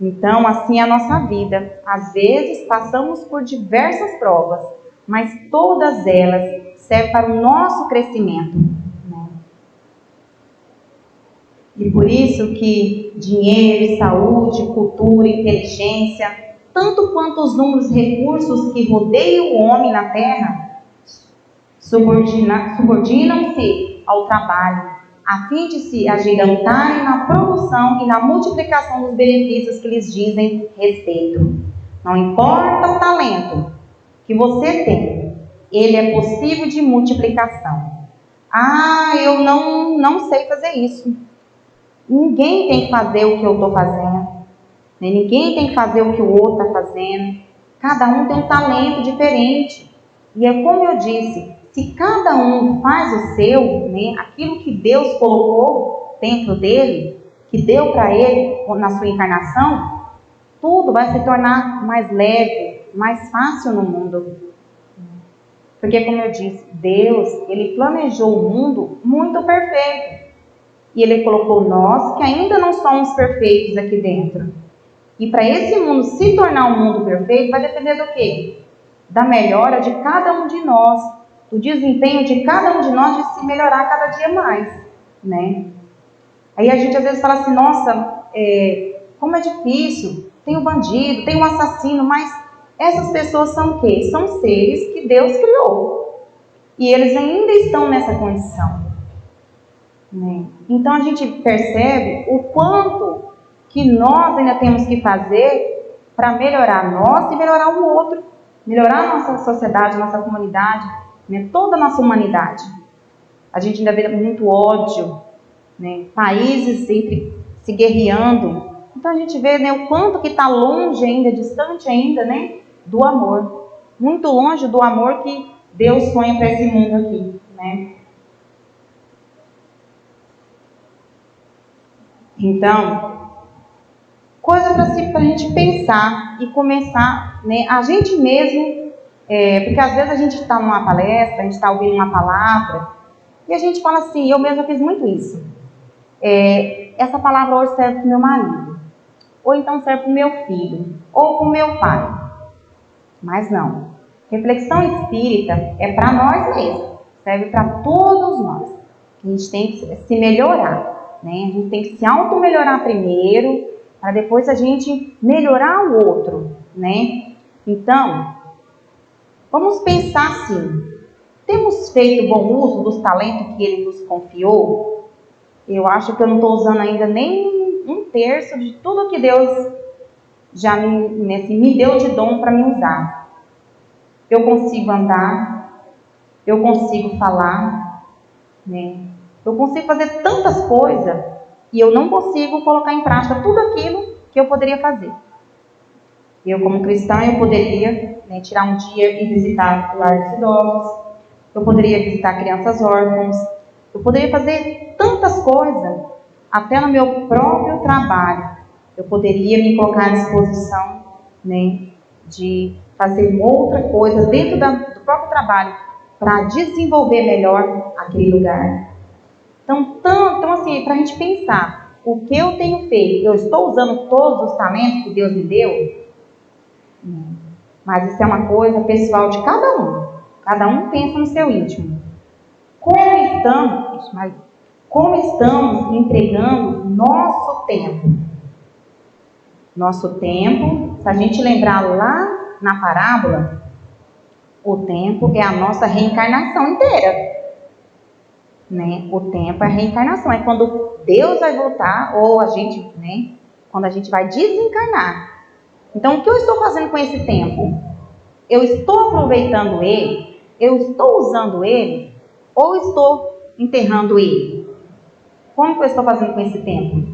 Speaker 1: Então, assim é a nossa vida. Às vezes, passamos por diversas provas, mas todas elas servem para o nosso crescimento. Né? E por isso que dinheiro, saúde, cultura, inteligência, tanto quanto os números recursos que rodeiam o homem na terra, subordinam-se ao trabalho, a fim de se agigantarem na produção e na multiplicação dos benefícios que lhes dizem respeito. Não importa o talento que você tem, ele é possível de multiplicação. Ah, eu não sei fazer isso. Ninguém tem que fazer o que eu estou fazendo. Né? Ninguém tem que fazer o que o outro está fazendo. Cada um tem um talento diferente. E é como eu disse, se cada um faz o seu, né, aquilo que Deus colocou dentro dele, que deu para ele na sua encarnação, tudo vai se tornar mais leve, mais fácil no mundo. Porque, como eu disse, Deus, Ele planejou o mundo muito perfeito. E Ele colocou nós, que ainda não somos perfeitos aqui dentro. E para esse mundo se tornar um mundo perfeito, vai depender do quê? Da melhora de cada um de nós, do desempenho de cada um de nós de se melhorar cada dia mais, né? Aí a gente às vezes fala assim, nossa, como é difícil, tem um bandido, tem um assassino, mas essas pessoas são o quê? São seres que Deus criou. E eles ainda estão nessa condição, né? Então a gente percebe o quanto que nós ainda temos que fazer para melhorar nós e melhorar o outro, melhorar a nossa sociedade, a nossa comunidade, né? Toda a nossa humanidade. A gente ainda vê muito ódio, né? Países sempre se guerreando. Então a gente vê, né, o quanto que está longe ainda, distante ainda, né, do amor. Muito longe do amor que Deus sonha para esse mundo aqui, né? Então, coisa para a gente pensar e começar, né, a gente mesmo, porque às vezes a gente está numa palestra, a gente está ouvindo uma palavra, e a gente fala assim, eu mesma fiz muito isso. Essa palavra hoje serve para o meu marido, ou então serve para o meu filho, ou para o meu pai. Mas não. Reflexão espírita é para nós mesmos, serve para todos nós. A gente tem que se melhorar, né? A gente tem que se auto-melhorar primeiro, para depois a gente melhorar o outro, né? Então, vamos pensar assim, temos feito bom uso dos talentos que Ele nos confiou? Eu acho que eu não estou usando ainda nem 1/3 de tudo que Deus já me deu de dom para me usar. Eu consigo andar, eu consigo falar, né? Eu consigo fazer tantas coisas e eu não consigo colocar em prática tudo aquilo que eu poderia fazer. Eu, como cristã, eu poderia, né, tirar um dia e visitar o lar dos idosos, eu poderia visitar crianças órfãos, eu poderia fazer tantas coisas, até no meu próprio trabalho. Eu poderia me colocar à disposição, né, de fazer uma outra coisa dentro do próprio trabalho para desenvolver melhor aquele lugar. Então assim, para a gente pensar, o que eu tenho feito? Eu estou usando todos os talentos que Deus me deu? Mas isso é uma coisa pessoal de cada um. Cada um pensa no seu íntimo. Como estamos empregando nosso tempo? Nosso tempo, se a gente lembrar lá na parábola, o tempo é a nossa reencarnação inteira. Né? O tempo é a reencarnação, é quando Deus vai voltar, ou a gente, né, quando a gente vai desencarnar. Então, o que eu estou fazendo com esse tempo? Eu estou aproveitando ele? Eu estou usando ele? Ou estou enterrando ele? Como que eu estou fazendo com esse tempo?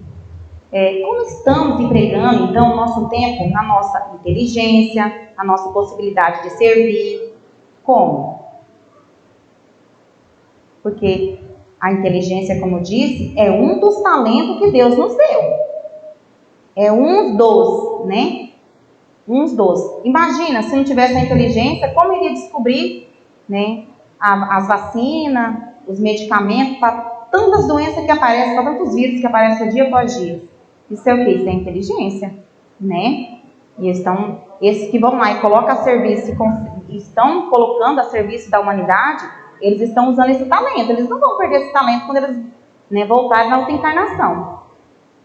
Speaker 1: Como estamos empregando, então, o nosso tempo na nossa inteligência, na nossa possibilidade de servir? Como? Porque a inteligência, como eu disse, é um dos talentos que Deus nos deu. É um dos, né? Uns dos. Imagina, se não tivesse a inteligência, como iria descobrir, né, as vacinas, os medicamentos para tantas doenças que aparecem, para tantos vírus que aparecem dia após dia? Isso é o quê? Isso é inteligência, né? E esses que vão lá e colocam a serviço, estão colocando a serviço da humanidade, eles estão usando esse talento. Eles não vão perder esse talento quando eles, né, voltarem na outra encarnação.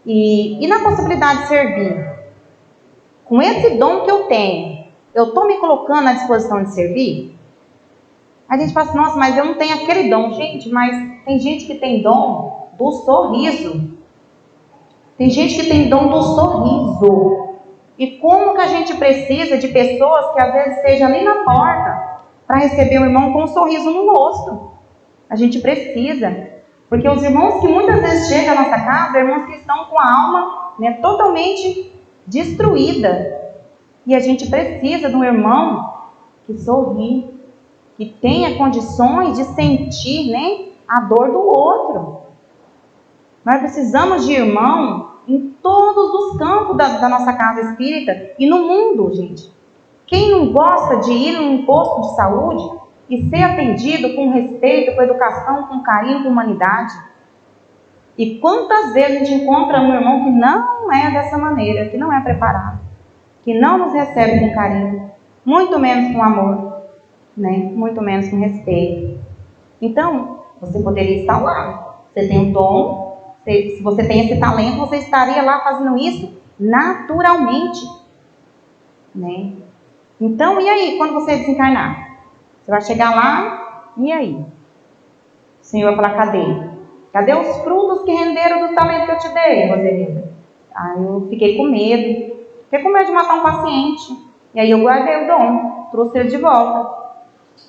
Speaker 1: E na possibilidade de servir, com esse dom que eu tenho, eu estou me colocando à disposição de servir? A gente fala assim, nossa, mas eu não tenho aquele dom. Gente, mas tem gente que tem dom do sorriso. Tem gente que tem dom do sorriso. E como que a gente precisa de pessoas que às vezes estejam ali na porta para receber o irmão com um sorriso no rosto? A gente precisa. Porque os irmãos que muitas vezes chegam à nossa casa, irmãos que estão com a alma, né, totalmente destruída. E a gente precisa de um irmão que sorri, que tenha condições de sentir, né, a dor do outro. Nós precisamos de irmão em todos os campos da nossa casa espírita e no mundo, gente. Quem não gosta de ir num posto de saúde e ser atendido com respeito, com educação, com carinho, com humanidade? E quantas vezes a gente encontra um irmão que não é dessa maneira, que não é preparado, que não nos recebe com carinho, muito menos com amor, né? Muito menos com respeito. Então, você poderia estar lá. Você tem um dom, se você tem esse talento, você estaria lá fazendo isso naturalmente, né? Então, e aí, quando você desencarnar? Você vai chegar lá, e aí? O Senhor vai falar, cadê? Cadê os frutos que renderam do talento que eu te dei, Roselinda? Aí eu fiquei com medo. Fiquei com medo de matar um paciente. E aí eu guardei o dom, trouxe ele de volta.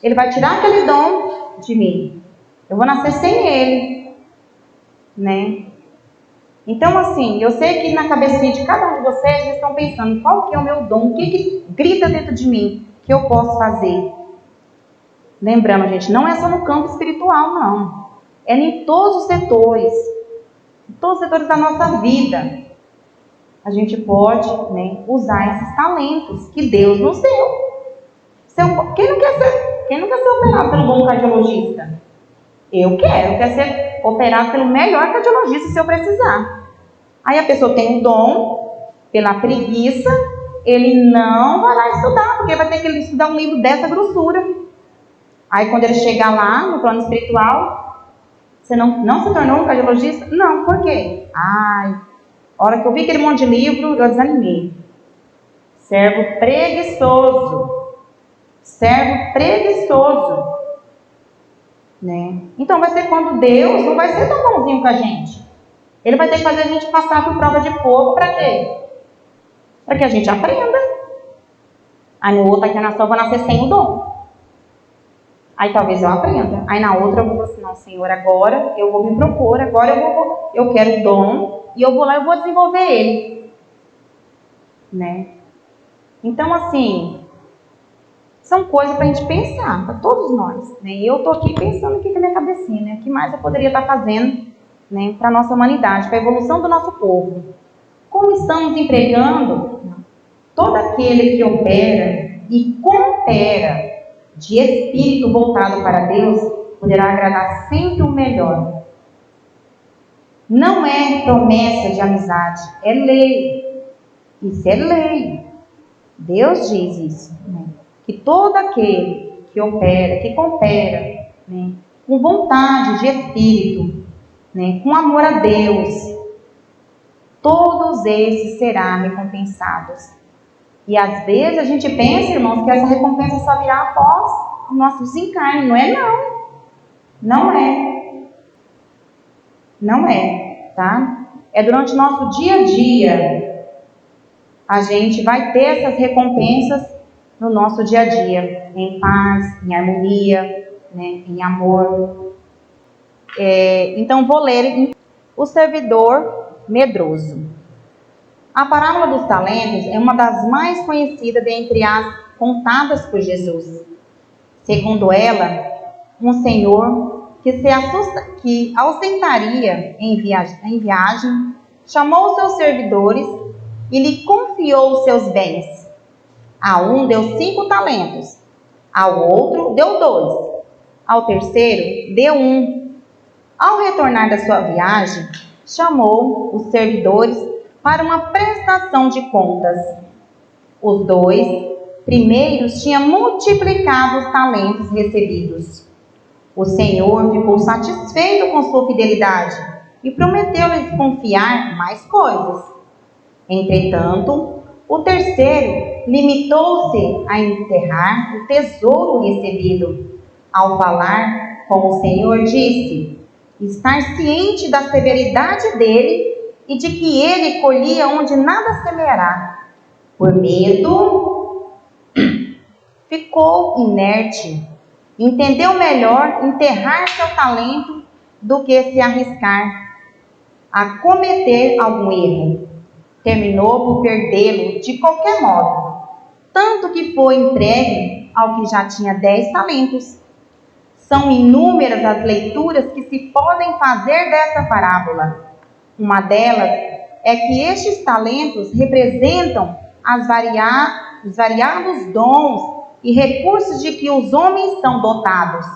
Speaker 1: Ele vai tirar aquele dom de mim. Eu vou nascer sem ele, né? Então, assim, eu sei que na cabecinha de cada um de vocês, vocês estão pensando, qual que é o meu dom? O que grita dentro de mim que eu posso fazer? Lembrando, gente, não é só no campo espiritual, não. É em todos os setores. Em todos os setores da nossa vida. A gente pode, né, usar esses talentos que Deus nos deu. Quem não quer ser operado pelo bom cardiologista? Eu quero ser operado pelo melhor cardiologista se eu precisar. Aí a pessoa tem um dom, pela preguiça, ele não vai lá estudar, porque vai ter que estudar um livro dessa grossura. Aí quando ele chegar lá no plano espiritual, você não se tornou um cardiologista? Não, por quê? A hora que eu vi aquele monte de livro, eu desanimei. Servo preguiçoso. Servo preguiçoso. Né? Então vai ser quando Deus não vai ser tão bonzinho com a gente. Ele vai ter que fazer a gente passar por prova de fogo para quê? Para que a gente aprenda. Aí no outro encarnação eu vou nascer sem o dom. Aí talvez eu aprenda. Aí na outra eu vou falar assim, não, Senhor, agora eu vou me propor, agora eu quero o dom e eu vou lá e vou desenvolver ele. Né? Então assim, são coisas para a gente pensar, para todos nós. Né? E eu estou aqui pensando aqui com a minha cabecinha, né? O que mais eu poderia estar fazendo, né, para a nossa humanidade, para a evolução do nosso povo. Como estamos empregando todo aquele que opera e coopera de espírito voltado para Deus, poderá agradar sempre o melhor. Não é promessa de amizade, é lei. Isso é lei. Deus diz isso, né? Que todo aquele que opera, que coopera, né, com vontade de espírito, né, com amor a Deus, todos esses serão recompensados. E às vezes a gente pensa, irmãos, que essa recompensa só virá após o nosso desencarne. Não é, não. Não é. Não é, tá? É durante o nosso dia a dia. A gente vai ter essas recompensas no nosso dia a dia. Em paz, em harmonia, né, em amor. Então vou ler o servidor medroso. A parábola dos talentos é uma das mais conhecidas dentre as contadas por Jesus. Segundo ela, um senhor que ausentaria em viagem, chamou seus servidores e lhe confiou seus bens. A um deu 5 talentos, ao outro deu 2, ao terceiro deu 1. Ao retornar da sua viagem, chamou os servidores para uma prestação de contas. Os 2 primeiros tinham multiplicado os talentos recebidos. O Senhor ficou satisfeito com sua fidelidade e prometeu-lhes confiar mais coisas. Entretanto, o terceiro limitou-se a enterrar o tesouro recebido. Ao falar com o Senhor, disse estar ciente da severidade dele e de que ele colhia onde nada semeará. Por medo, ficou inerte Entendeu melhor enterrar seu talento do que se arriscar a cometer algum erro. Terminou por perdê-lo de qualquer modo, tanto que foi entregue ao que já tinha 10 talentos. São inúmeras as leituras que se podem fazer dessa parábola. Uma delas é que estes talentos representam os variados dons e recursos de que os homens são dotados.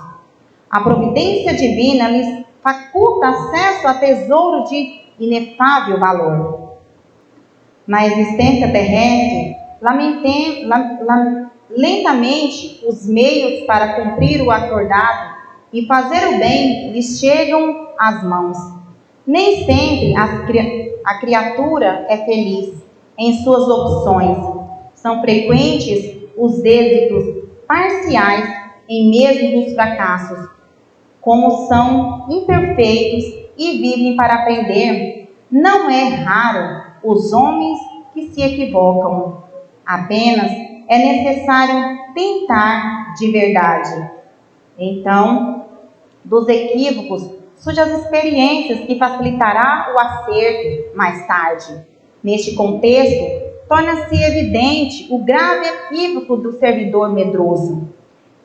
Speaker 1: A providência divina lhes faculta acesso a tesouro de inefável valor. Na existência terrestre, lentamente os meios para cumprir o acordado e fazer o bem lhes chegam às mãos. Nem sempre a criatura é feliz em suas opções. São frequentes os êxitos parciais em mesmo dos fracassos. Como são imperfeitos e vivem para aprender, não é raro os homens que se equivocam. Apenas é necessário tentar de verdade. Então, dos equívocos surgem as experiências que facilitará o acerto mais tarde. Neste contexto, torna-se evidente o grave equívoco do servidor medroso.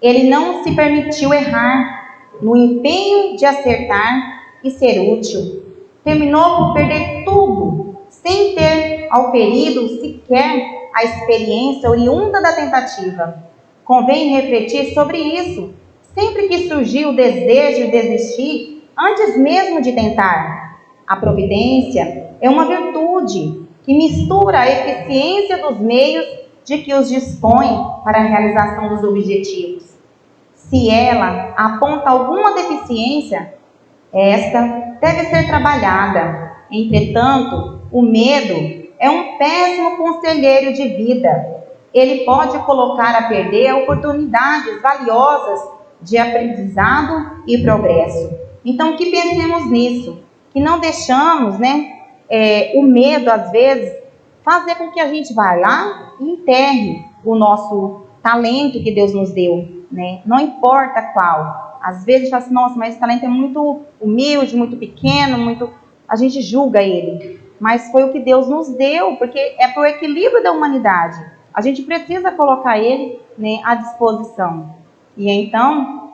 Speaker 1: Ele não se permitiu errar no empenho de acertar e ser útil. Terminou por perder tudo, sem ter auferido sequer a experiência oriunda da tentativa. Convém refletir sobre isso, sempre que surgir o desejo de desistir, antes mesmo de tentar. A providência é uma virtude que mistura a eficiência dos meios de que os dispõe para a realização dos objetivos. Se ela aponta alguma deficiência, esta deve ser trabalhada. Entretanto, o medo é um péssimo conselheiro de vida. Ele pode colocar a perder oportunidades valiosas de aprendizado e progresso. Então, que pensemos nisso, que não deixamos, o medo, às vezes, fazer com que a gente vá lá e enterre o nosso talento que Deus nos deu, Não importa qual. Às vezes a gente fala assim, nossa, mas esse talento é muito humilde, muito pequeno, a gente julga ele. Mas foi o que Deus nos deu, porque é para o equilíbrio da humanidade. A gente precisa colocar ele, à disposição. E então,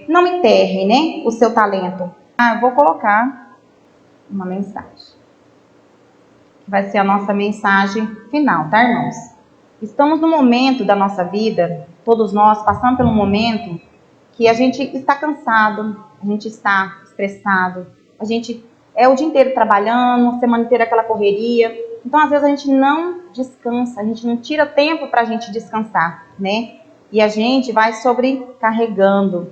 Speaker 1: não enterre, o seu talento. Eu vou colocar uma mensagem. Vai ser a nossa mensagem final, tá, irmãos? Estamos no momento da nossa vida, todos nós passando pelo momento que a gente está cansado, a gente está estressado, a gente é o dia inteiro trabalhando, a semana inteira aquela correria. Então, às vezes, a gente não descansa, a gente não tira tempo para a gente descansar, E a gente vai sobrecarregando,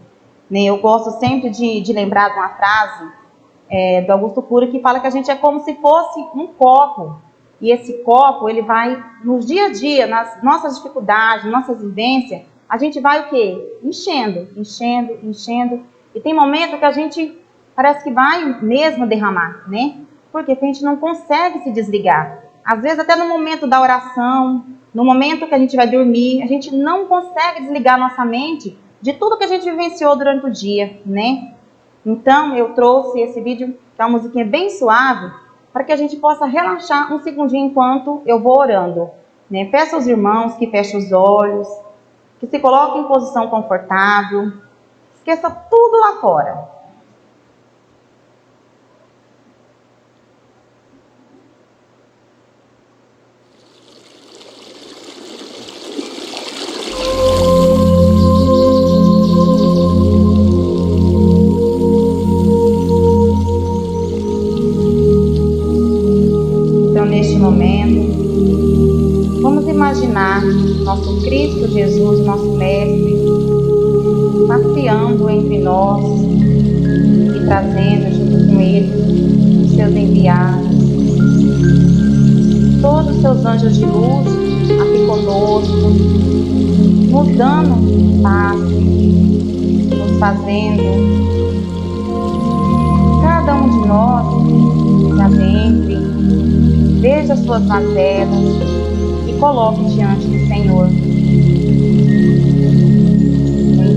Speaker 1: Eu gosto sempre de lembrar de uma frase do Augusto Cury que fala que a gente é como se fosse um copo. E esse copo, ele vai, nos dia a dia, nas nossas dificuldades, nossas vivências, a gente vai o quê? Enchendo. E tem momento que a gente parece que vai mesmo derramar, Porque a gente não consegue se desligar. Às vezes até no momento da oração, no momento que a gente vai dormir, a gente não consegue desligar nossa mente de tudo que a gente vivenciou durante o dia, Então eu trouxe esse vídeo, que é uma musiquinha bem suave, para que a gente possa relaxar um segundinho enquanto eu vou orando. Peço aos irmãos que fechem os olhos, que se coloquem em posição confortável, esqueça tudo lá fora. Nosso Cristo Jesus, nosso Mestre, passeando entre nós e trazendo junto com Ele os seus enviados, todos os seus anjos de luz aqui conosco, nos dando paz, nos fazendo, cada um de nós se adentre, veja as suas mazelas, coloque diante do Senhor.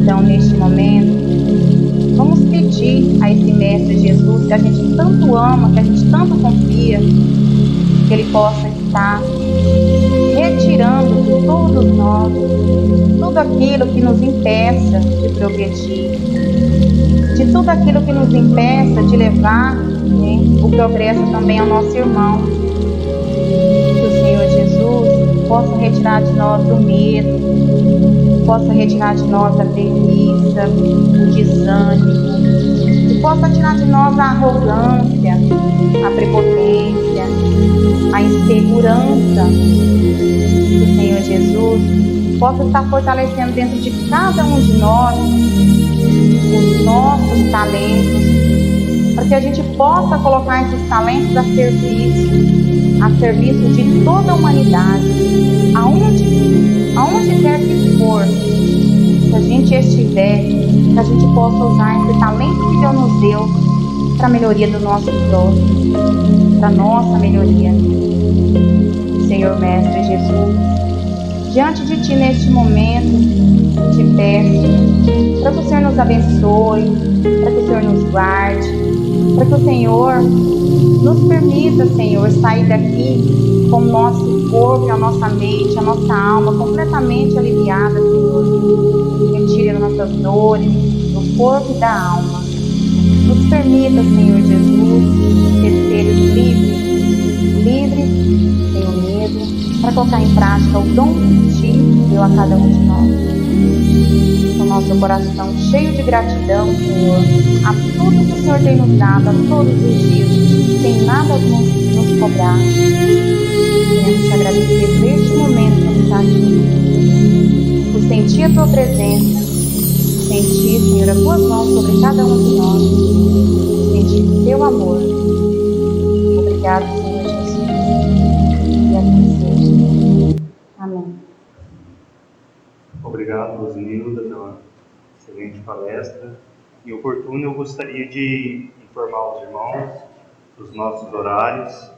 Speaker 1: Então, neste momento, vamos pedir a esse Mestre Jesus, que a gente tanto ama, que a gente tanto confia, que Ele possa estar retirando de todos nós tudo aquilo que nos impeça de progredir, de tudo aquilo que nos impeça de levar, né, o progresso também ao nosso irmão. Que o Senhor Jesus possa retirar de nós o medo, possa retirar de nós a preguiça, o desânimo, e possa tirar de nós a arrogância, a prepotência, a insegurança. Que o Senhor Jesus possa estar fortalecendo dentro de cada um de nós os nossos talentos, para que a gente possa colocar esses talentos a serviço de toda a humanidade, aonde quer que for, que a gente estiver, que a gente possa usar esse talento que Deus nos deu para a melhoria do nosso próximo, para a nossa melhoria. Senhor Mestre Jesus, diante de Ti neste momento, te peço para que o Senhor nos abençoe, para que o Senhor nos guarde, para que o Senhor nos permita, Senhor, sair daqui com o nosso corpo, a nossa mente, a nossa alma completamente aliviada, Senhor. Retire as nossas dores do corpo e da alma. Nos permita, Senhor Jesus, ser seres livres, sem o medo, para colocar em prática o dom que Ti deu a cada um de nós. Com o nosso coração cheio de gratidão, Senhor, a tudo que o Senhor tem nos dado, a todos os dias, sem nada nos cobrar. Queremos Te agradecer por este momento que está aqui, por sentir a Tua presença, sentir, Senhor, as Tuas mãos sobre cada um de nós, sentir o Teu amor. Obrigado, Senhor Jesus. E assim seja. Amém.
Speaker 3: Obrigado, Rosinilda, pela excelente palestra. E oportuno, eu gostaria de informar os irmãos dos nossos horários.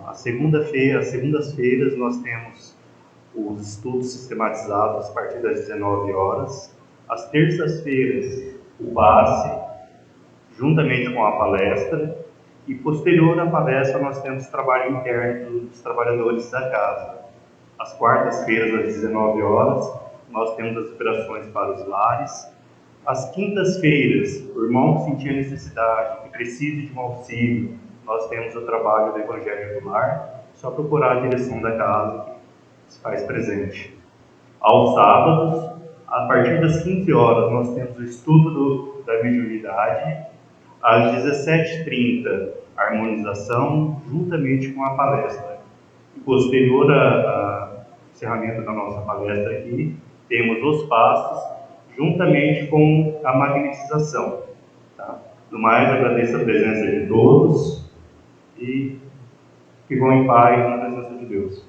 Speaker 3: Às segundas-feiras, nós temos os estudos sistematizados a partir das 19 horas. Às terças-feiras, o passe, juntamente com a palestra. E posterior à palestra, nós temos trabalho interno dos trabalhadores da casa. Às quartas-feiras, às 19 horas, nós temos as operações para os lares. Às quintas-feiras, o irmão que sentir a necessidade, que precise de um auxílio, nós temos o trabalho do Evangelho do Lar. Só procurar a direção da casa, que se faz presente. Aos sábados, a partir das 15 horas, nós temos o estudo da mediunidade. Às 17h30, a harmonização, juntamente com a palestra. E posterior ao encerramento da nossa palestra aqui, temos os passos, juntamente com a magnetização. Tá? No mais, agradeço a presença de todos e ficam em paz na presença de Deus.